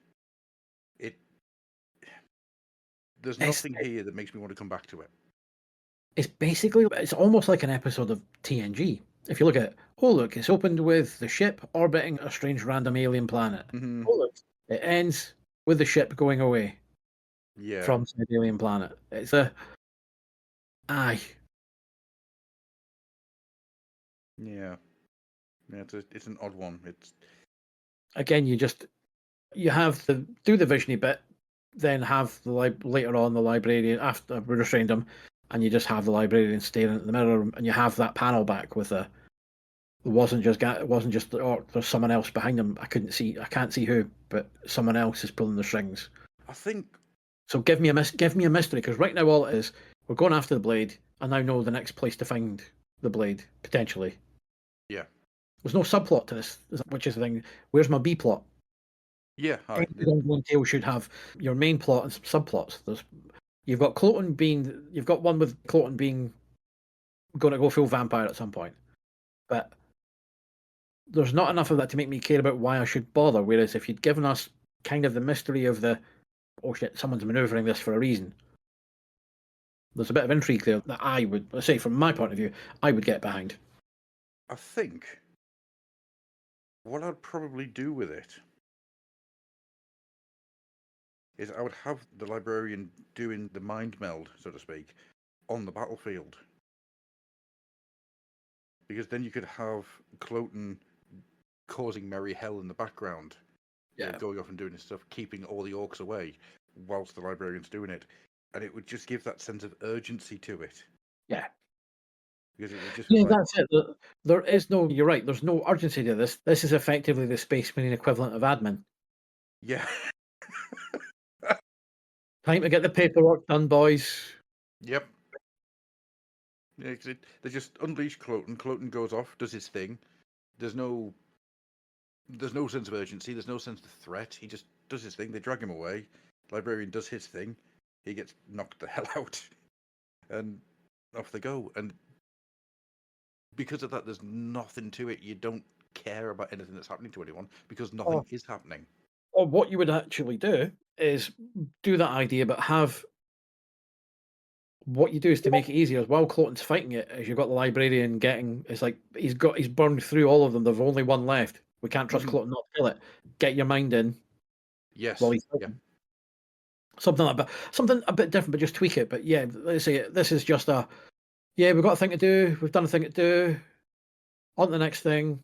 there's nothing here that makes me want to come back to it. It's almost like an episode of TNG. If you look at it, look, it's opened with the ship orbiting a strange random alien planet. Mm-hmm. Look, it ends with the ship going away from said alien planet. It's aye. Yeah, it's an odd one. It's again, you have do the visiony bit, then have later on the librarian after we restrained him, and you just have the librarian staring at the mirror, and you have that panel back with it wasn't just the orc. There's someone else behind them. I can't see who, but someone else is pulling the strings. I think. So give me a mystery, because right now all it is, we're going after the blade. I now know the next place to find the blade potentially. Yeah. There's no subplot to this, which is the thing. Where's my B plot? Yeah. Any ongoing tale should have your main plot and some subplots. You've got one with Cloten being going to go full vampire at some point, but there's not enough of that to make me care about why I should bother. Whereas if you'd given us kind of the mystery of oh shit, someone's manoeuvring this for a reason, there's a bit of intrigue there that I would, let's say from my point of view, I would get behind. I think what I'd probably do with it is I would have the librarian doing the mind meld, so to speak, on the battlefield. Because then you could have Cloten causing merry hell in the background, going off and doing his stuff, keeping all the orcs away whilst the librarian's doing it. And it would just give that sense of urgency to it. Yeah. Because it would just Yeah, that's it. There is no, you're right, there's no urgency to this. This is effectively the Space Marine equivalent of admin. Yeah. Time to get the paperwork done, boys. Yep. Yeah, they just unleash Cloten. Cloten goes off, does his thing. There's no sense of urgency. There's no sense of threat. He just does his thing. They drag him away. Librarian does his thing. He gets knocked the hell out, and off they go. And because of that, there's nothing to it. You don't care about anything that's happening to anyone because nothing is happening. Or what you would actually do is do that idea, but have what you do is to make it easier. While Cloten's fighting it, as you've got the librarian it's like he's burned through all of them. There's only one left. We can't trust Cloten not to kill it. Get your mind in. Yes. While he's fighting. Something like that. Something a bit different, but just tweak it. But yeah, let's say this is just we've got a thing to do. We've done a thing to do. On to the next thing.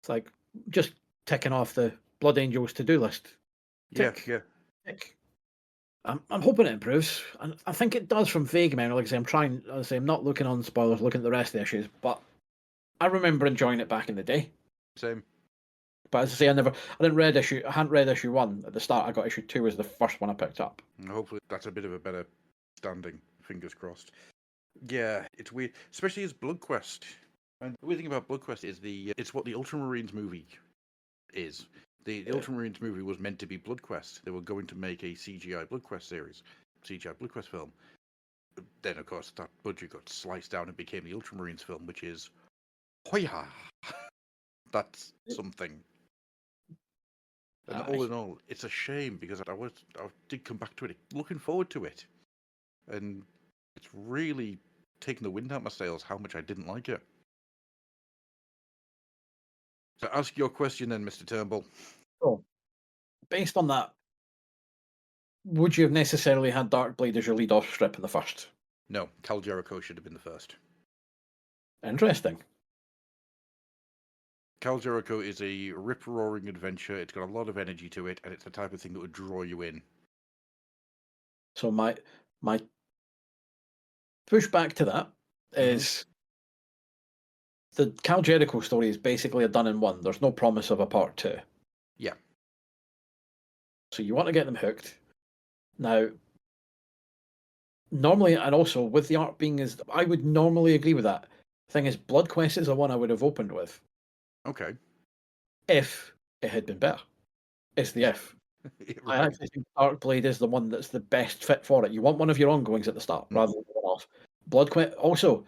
It's like just ticking off the Blood Angels to-do list. Tick, yeah. Tick. I'm hoping it improves, and I think it does from vague memory. Like I say, I'm not looking on spoilers, looking at the rest of the issues, but I remember enjoying it back in the day. Same. But as I say, I hadn't read issue 1 at the start. I got issue 2 as the first one I picked up. And hopefully that's a bit of a better standing. Fingers crossed. Yeah, it's weird, especially as Bloodquest. And the weird thing about Bloodquest is it's what the Ultramarines movie is. The Ultramarines movie was meant to be Bloodquest. They were going to make a CGI Bloodquest series, CGI Bloodquest film. But then, of course, that budget got sliced down and became the Ultramarines film, which is, hoya! That's something. And all in all, it's a shame because I did come back to it, looking forward to it, and it's really taken the wind out of my sails how much I didn't like it. So ask your question then, Mr. Turnbull. So, based on that, would you have necessarily had Darkblade as your lead-off strip in the first? No, Kal Jericho should have been the first. Interesting. Kal Jericho is a rip-roaring adventure. It's got a lot of energy to it, and it's the type of thing that would draw you in. So my pushback to that is the Kal Jericho story is basically a done in one. There's no promise of a part 2. Yeah. So you want to get them hooked. Now, normally, and also with the art being as I would normally agree with that. Thing is, Bloodquest is the one I would have opened with. Okay. If it had been better. It's the if. I actually think Darkblade is the one that's the best fit for it. You want one of your ongoings at the start rather than one off. Bloodquest also,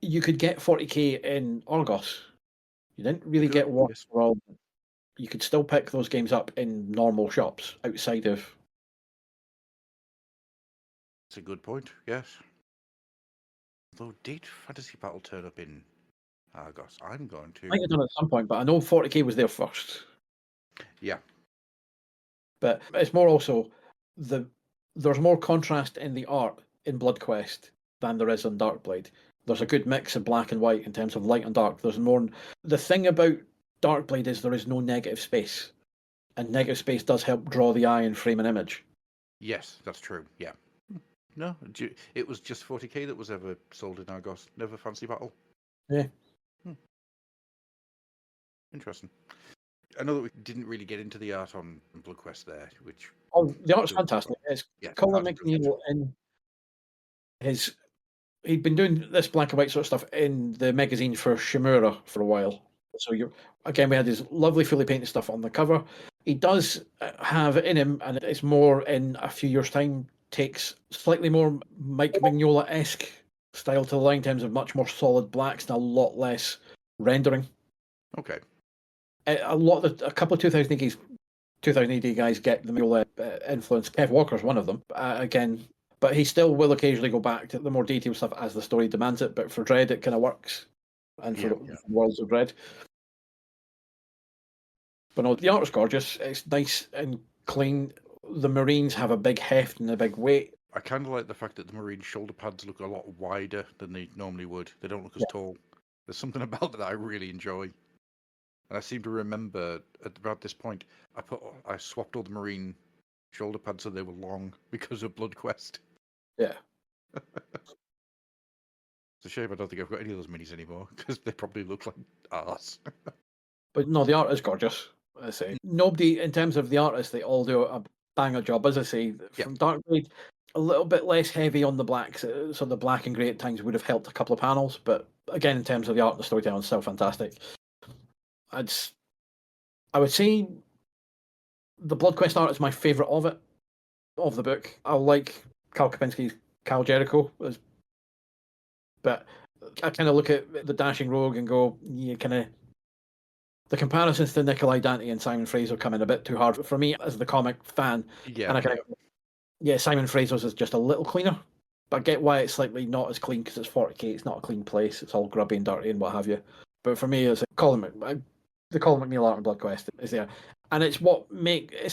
you could get 40k in Argos. You didn't really get one. Well, you could still pick those games up in normal shops outside of. That's a good point. Yes. Though, did Fantasy Battle turn up in Argos? I'm going to. I might have done it at some point, but I know 40k was there first. Yeah. But it's more also there's more contrast in the art in Bloodquest than there is in Darkblade. There's a good mix of black and white in terms of light and dark. There's more. The thing about Darkblade is there is no negative space, and negative space does help draw the eye and frame an image. Yes, that's true. Yeah. No, it was just 40k that was ever sold in Argos. Never Fantasy Battle. Yeah. Interesting. I know that we didn't really get into the art on Bloodquest there, which Oh, the art's fantastic. It's yeah, Colin art's brilliant. McNeil in his. He'd been doing this black and white sort of stuff in the magazine for Shimura for a while. So you again, we had his lovely fully painted stuff on the cover. He does have in him, and it's more in a few years' time, takes slightly more Mike Mignola-esque style to the line in terms of much more solid blacks and a lot less rendering. Okay. A couple of 2000 AD guys get the Mignola influence. Kev Walker's one of them. Again, but he still will occasionally go back to the more detailed stuff as the story demands it. But for Dread, it kind of works, and for Worlds of Dread. But no, the art is gorgeous. It's nice and clean. The Marines have a big heft and a big weight. I kind of like the fact that the Marine shoulder pads look a lot wider than they normally would. They don't look as tall. There's something about that I really enjoy. And I seem to remember at about this point, I swapped all the Marine shoulder pads so they were long because of Bloodquest. Yeah. It's a shame I don't think I've got any of those minis anymore because they probably look like arse. But no, the art is gorgeous. I say nobody in terms of the artists, they all do a banger job. As I say, from Darkblade, a little bit less heavy on the blacks, so the black and grey at times would have helped a couple of panels. But again, in terms of the art and the storytelling, it's still fantastic. I would say the Bloodquest art is my favourite of the book. I like Kal Kapinski's Kal Jericho, but I kind of look at the Dashing Rogue and go, you kind of. The comparisons to Nikolai Dante and Simon Fraser come in a bit too hard for me as the comic fan. Yeah. And Simon Fraser's is just a little cleaner. But I get why it's slightly not as clean because it's 40k. It's not a clean place. It's all grubby and dirty and what have you. But for me, it's the Colin McNeil art in Bloodquest is there, and it's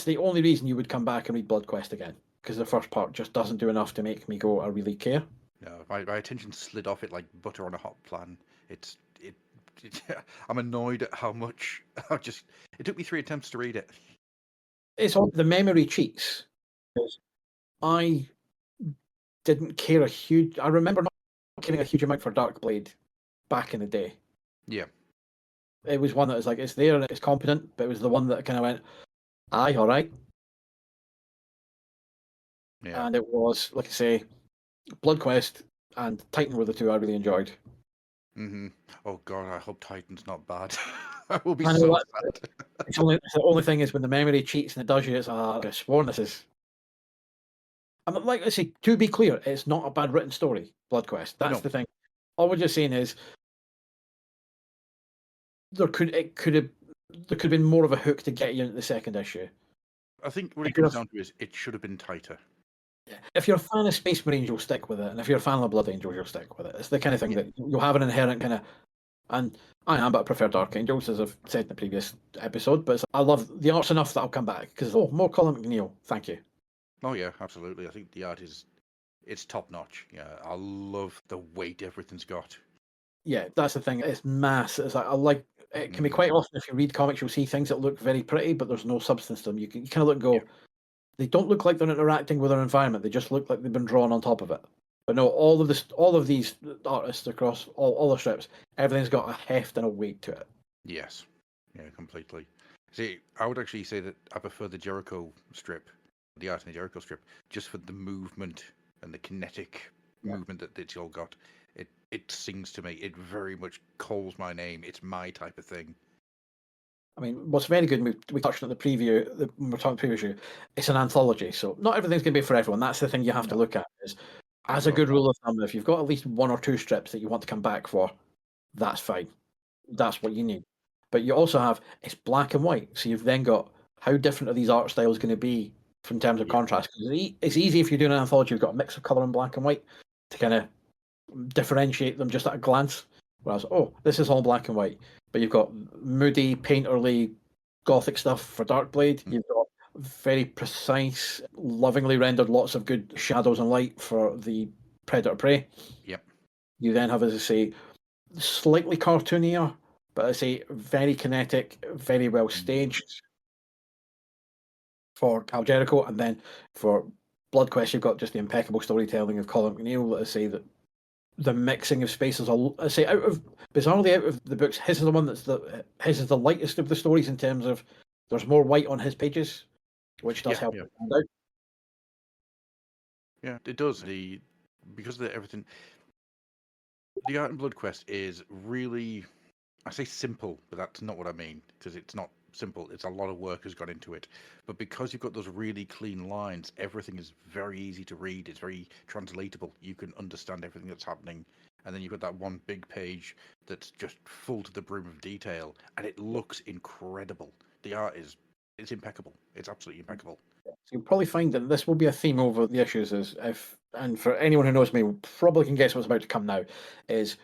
the only reason you would come back and read Bloodquest again because the first part just doesn't do enough to make me go, I really care. No, my attention slid off it like butter on a hot pan. I'm annoyed at how much it took me 3 attempts to read it. It's all the memory cheats. I didn't care I remember not caring a huge amount for Darkblade back in the day. Yeah. It was one that was like, it's there and it's competent, but it was the one that kind of went, aye, all right. Yeah. And it was, like I say, Bloodquest and Titan were the two I really enjoyed. Mm-hmm. Oh God, I hope Titan's not bad. I will be so sad. The only thing is when the memory cheats and it does you, it's I've sworn this is. I'm like I say, to be clear, it's not a bad written story, Bloodquest. That's the thing. All we're just saying is there could have been more of a hook to get you into the second issue. I think what it comes down to is it should have been tighter. If you're a fan of Space Marines, you'll stick with it, and if you're a fan of the Blood Angels, you'll stick with it. It's the kind of thing that you'll have an inherent kind of. And I am, but I prefer Dark Angels, as I've said in the previous episode. But I love the art's enough that I'll come back because more Colin McNeil. Thank you. Oh yeah, absolutely. I think the art it's top notch. Yeah, I love the weight everything's got. Yeah, that's the thing. It's mass. It's like I like. It can be quite often if you read comics, you'll see things that look very pretty, but there's no substance to them. You kind of look and go. They don't look like they're interacting with their environment. They just look like they've been drawn on top of it. But no, all of these artists across all the strips, everything's got a heft and a weight to it. Yes, yeah, completely. See, I would actually say that I prefer the Jericho strip, the art in the Jericho strip, just for the movement and the kinetic movement that it's all got. It sings to me. It very much calls my name. It's my type of thing. I mean, what's very good, we touched on the preview, when we're talking preview issue, it's an anthology, so not everything's going to be for everyone. That's the thing you have to look at. Is as a good rule of thumb, if you've got at least 1 or 2 strips that you want to come back for, that's fine. That's what you need. But you also have, it's black and white, so you've then got how different are these art styles going to be in terms of contrast. Because it's easy if you're doing an anthology, you've got a mix of colour and black and white to kind of differentiate them just at a glance. Whereas, this is all black and white. But you've got moody, painterly, gothic stuff for Darkblade. You've got very precise, lovingly rendered, lots of good shadows and light for the Predator Prey. Yep. You then have, as I say, slightly cartoonier, but I say very kinetic, very well staged for Kal Jericho, and then for Bloodquest, you've got just the impeccable storytelling of Colin McNeil. Let us say that the mixing of spaces. I say bizarrely out of the books, his is the one his is the lightest of the stories in terms of there's more white on his pages, which does help Yeah. it stand out. Yeah, it does. Because of everything, the art in Bloodquest is really, I say simple, but that's not what I mean, because it's not simple. It's a lot of work has gone into it. But because you've got those really clean lines, everything is very easy to read. It's very translatable. You can understand everything that's happening. And then you've got that one big page that's just full to the brim of detail, and it looks incredible. The art it's impeccable. It's absolutely impeccable. So you'll probably find that this will be a theme over the issues. And for anyone who knows me, probably can guess what's about to come now. Is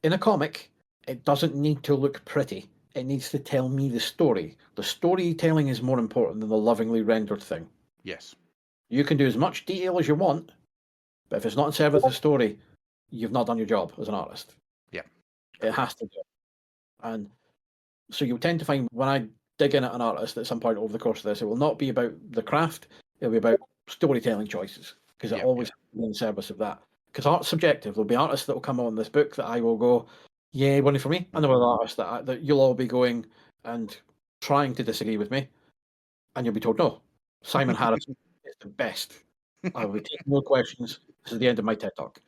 in a comic, it doesn't need to look pretty. It needs to tell me the story. The storytelling is more important than the lovingly rendered thing. Yes. You can do as much detail as you want, but if it's not in service of the story, you've not done your job as an artist. Yeah. It has to do. And so you'll tend to find when I dig in at an artist at some point over the course of this, it will not be about the craft, it'll be about storytelling choices, because it always has to be in service of that. Because art's subjective. There'll be artists that will come on this book that I will go, yeah, one for me. And there will be artists that you'll all be going and trying to disagree with me, and you'll be told, no, Simon Harrison is the best. I will be taking no questions. This is the end of my TED Talk.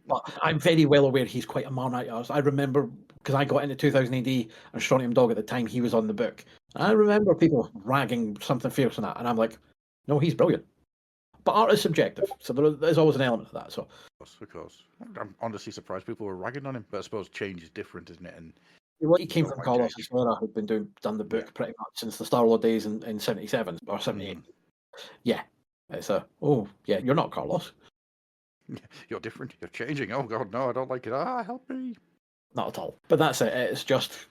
But I'm very well aware he's quite a Marmite artist. I remember, because I got into 2000 AD and Strontium Dog at the time he was on the book. I remember people ragging something fierce on that, and I'm like, no, he's brilliant. But art is subjective, so there's always an element of that. So, Of course. I'm honestly surprised people were ragging on him, but I suppose change is different, isn't it? And he came from Carlos Esfera, who'd been done the book pretty much since the Star Lord days in 77 or 78. Yeah. It's you're not Carlos. You're different. You're changing. Oh God, no, I don't like it. Help me. Not at all. But that's it. It's just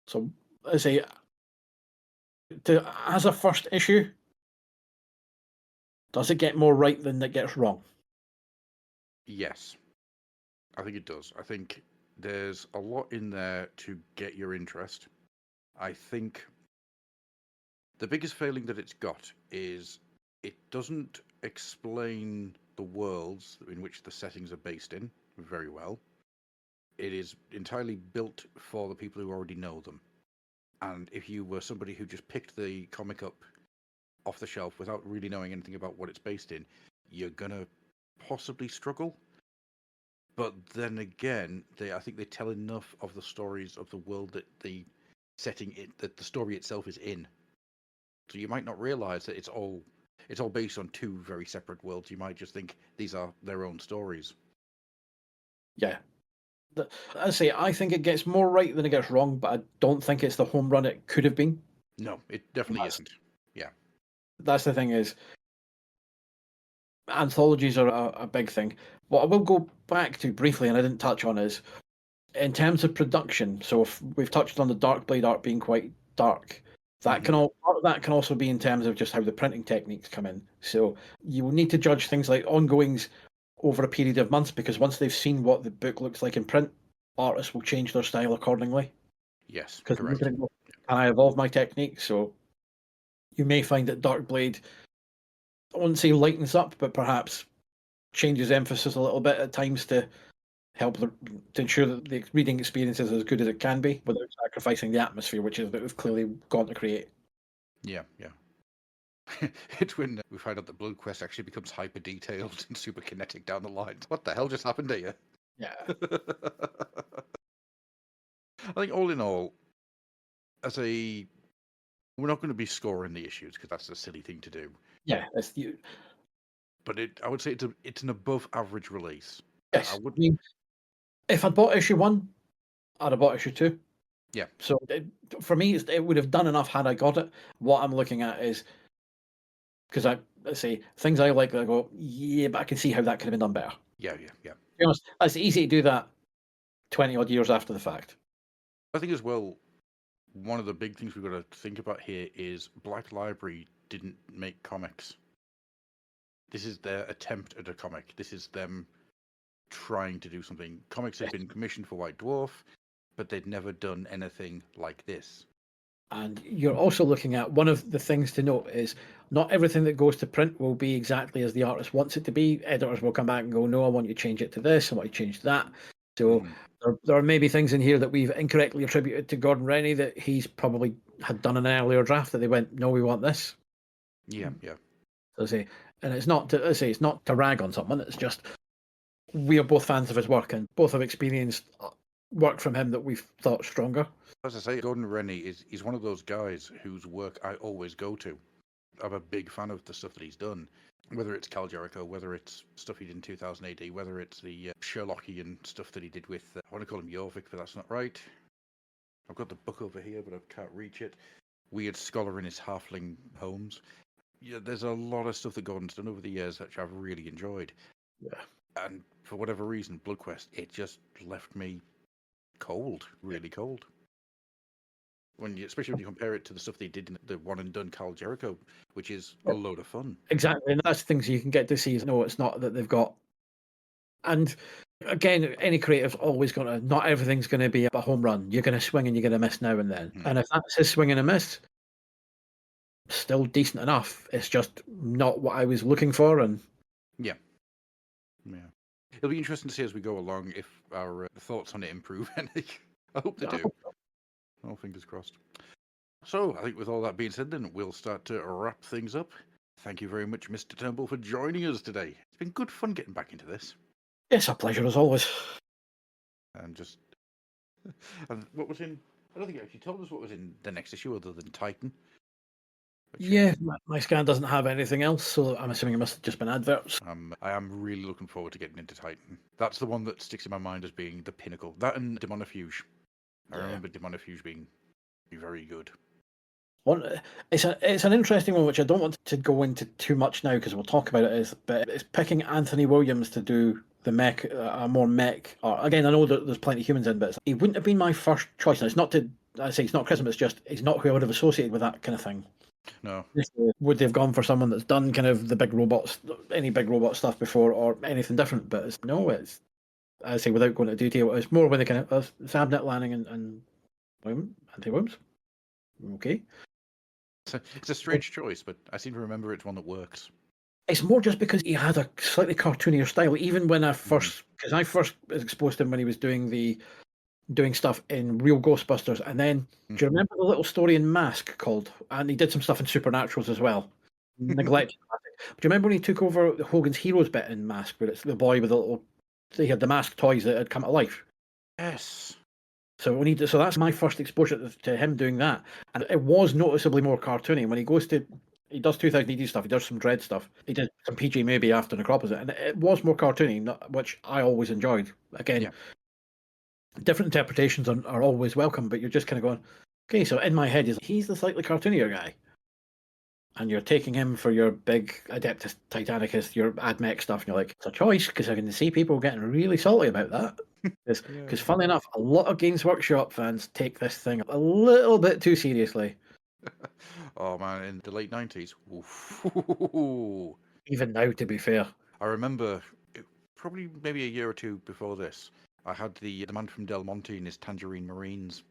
so. I say, as a first issue, does it get more right than it gets wrong? Yes, I think it does. I think there's a lot in there to get your interest. I think the biggest failing that it's got is it doesn't explain the worlds in which the settings are based in very well. It is entirely built for the people who already know them. And if you were somebody who just picked the comic up off the shelf without really knowing anything about what it's based in, you're gonna possibly struggle. But then again, I think they tell enough of the stories of the world that the story itself is in. So you might not realize that it's all based on two very separate worlds. You might just think these are their own stories. Yeah. I think it gets more right than it gets wrong, but I don't think it's the home run it could have been. No, it definitely isn't. Yeah. That's the thing is, anthologies are a big thing. What I will go back to briefly, and I didn't touch on, is in terms of production. So if we've touched on the Darkblade art being quite dark. That can also be in terms of just how the printing techniques come in. So you will need to judge things like ongoings over a period of months, because once they've seen what the book looks like in print, artists will change their style accordingly. Yes, Because correct. can I evolve my technique? So you may find that Darkblade, I wouldn't say lightens up, but perhaps changes emphasis a little bit at times to help to ensure that the reading experience is as good as it can be without sacrificing the atmosphere, which is what we've clearly gone to create. Yeah. It's when we find out that Bloodquest actually becomes hyper detailed and super kinetic down the line. What the hell just happened here? Yeah. I think all in all, we're not going to be scoring the issues because that's a silly thing to do. Yeah, But I would say it's an above average release. yes. I mean, if I'd bought issue 1, I'd have bought issue 2. Yeah. So for me, it would have done enough had I got it. What I'm looking at is, because let's say things I like, I go, yeah, but I can see how that could have been done better. Yeah. To be honest, it's easy to do that 20 odd years after the fact. I think as well, one of the big things we've got to think about here is Black Library didn't make comics. This is their attempt at a comic. This is them trying to do something. Comics had been commissioned for White Dwarf, but they'd never done anything like this. And you're also looking at, one of the things to note is not everything that goes to print will be exactly as the artist wants it to be. Editors will come back and go, no, I want you to change it to this, I want you to change that. So there are maybe things in here that we've incorrectly attributed to Gordon Rennie that he's probably had done an earlier draft that they went, no, we want this. Yeah. So I say, and it's not to it's not to rag on someone. It's just we are both fans of his work and both have experienced work from him that we've thought stronger. As I say, Gordon Rennie he's one of those guys whose work I always go to. I'm a big fan of the stuff that he's done, whether it's Kal Jericho, whether it's stuff he did in 2000 AD, whether it's the Sherlockian stuff that he did with, I want to call him Jorvik, but that's not right. I've got the book over here, but I can't reach it. Weird Scholar in his Halfling Homes. Yeah, there's a lot of stuff that Gordon's done over the years that I've really enjoyed. Yeah. And for whatever reason, Bloodquest, it just left me cold, really cold. Especially when you compare it to the stuff they did in the one and done Kal Jericho, which is a load of fun. Exactly, and that's things you can get to see. No, it's not that they've got. And again, any creative's always going to. Not everything's going to be a home run. You're going to swing and you're going to miss now and then. And if that's his swing and a miss, still decent enough. It's just not what I was looking for. And yeah, it'll be interesting to see as we go along if our thoughts on it improve. I hope they do. All fingers crossed. So, I think with all that being said, then we'll start to wrap things up. Thank you very much, Mr. Turnbull, for joining us today. It's been good fun getting back into this. It's a pleasure as always. And and what was in? I don't think you actually told us what was in the next issue other than Titan. Yeah, my scan doesn't have anything else, so I'm assuming it must have just been adverts. I am really looking forward to getting into Titan. That's the one that sticks in my mind as being the pinnacle. That and Demonifuge. I remember Demonifuge being very good. It's an interesting one, which I don't want to go into too much now because we'll talk about it. But it's picking Anthony Williams to do the mech, a more mech. Again, I know that there's plenty of humans in, but he wouldn't have been my first choice. And it's not it's not criticism. It's just it's not who I would have associated with that kind of thing. No. Would they have gone for someone that's done kind of the big robots, any big robot stuff before, or anything different? But it's I say without going into detail, it's more when they kind of Sabnet Lanning and Anthony Williams. Okay. It's a strange choice, but I seem to remember it's one that works. It's more just because he had a slightly cartoonier style. Even when I first was exposed to him when he was doing stuff in Real Ghostbusters, and then do you remember the little story in Mask called? And he did some stuff in Supernaturals as well. Neglected. Do you remember when he took over Hogan's Heroes bit in Mask, where it's the boy with the little? He had the Mask toys that had come to life. Yes. So that's my first exposure to him doing that, and it was noticeably more cartoony. When he does 2000 AD stuff, he does some Dread stuff. He did some PG maybe after Necropolis, and it was more cartoony, which I always enjoyed. Again, different interpretations are always welcome, but you're just kind of going, okay. So in my head, he's the slightly cartoonier guy, and you're taking him for your big Adeptus Titanicus, your AdMech stuff, and you're like, it's a choice because I can see people getting really salty about that. Because funnily enough, a lot of Games Workshop fans take this thing a little bit too seriously. Oh man, in the late 90s. Even now, to be fair. I remember, probably maybe a year or two before this, I had the man from Del Monte in his Tangerine Marines,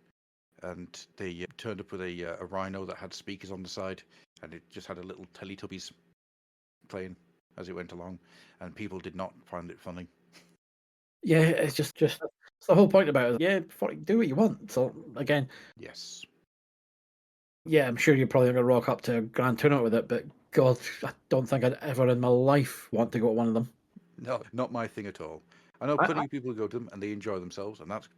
and they turned up with a rhino that had speakers on the side, and it just had a little Teletubbies playing as it went along, and people did not find it funny. Yeah, it's just it's the whole point about it. Yeah, do what you want. So again, yes, yeah, I'm sure you're probably going to rock up to a grand tournament with it, but God, I don't think I'd ever in my life want to go to one of them. No, not my thing at all. I know plenty of people who go to them and they enjoy themselves, and that's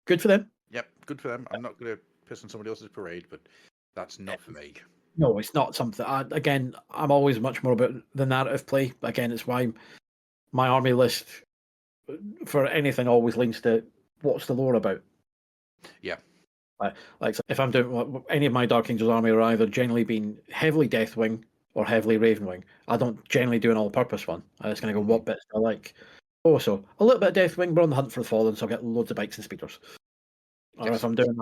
good for them. Yep, good for them. I'm not going to piss on somebody else's parade, but that's not for me. No, it's not something. I'm always much more about the narrative play. Again, it's why my army list for anything always leans to what's the lore about. Yeah. Like if I'm doing any of my Dark Angels army are either generally being heavily Deathwing or heavily Ravenwing. I don't generally do an all-purpose one. I just kind of go what bits I like. Also, a little bit of Deathwing, but on the hunt for the fallen, so I'll get loads of bikes and speeders. Or if I'm doing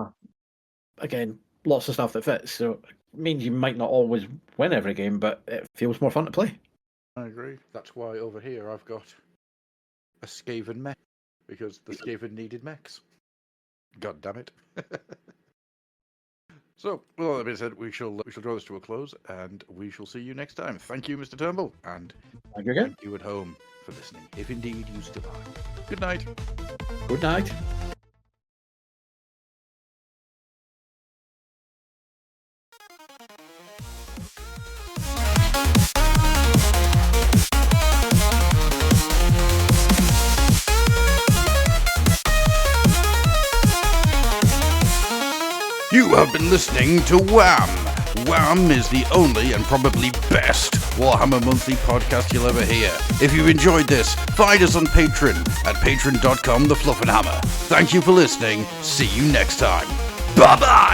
again, lots of stuff that fits. So it means you might not always win every game, but it feels more fun to play. I agree. That's why over here I've got a Skaven mech, because the Skaven needed mechs. God damn it. So, with all that being said, we shall draw this to a close, and we shall see you next time. Thank you, Mr. Turnbull, and Thank you again. thank you at home for listening, if indeed you still are. Good night. Good night. You have been listening to WHAM. WHAM is the only and probably best Warhammer Monthly podcast you'll ever hear. If you've enjoyed this, find us on Patreon at patreon.com/thefluffandhammer. Thank you for listening. See you next time. Bye-bye!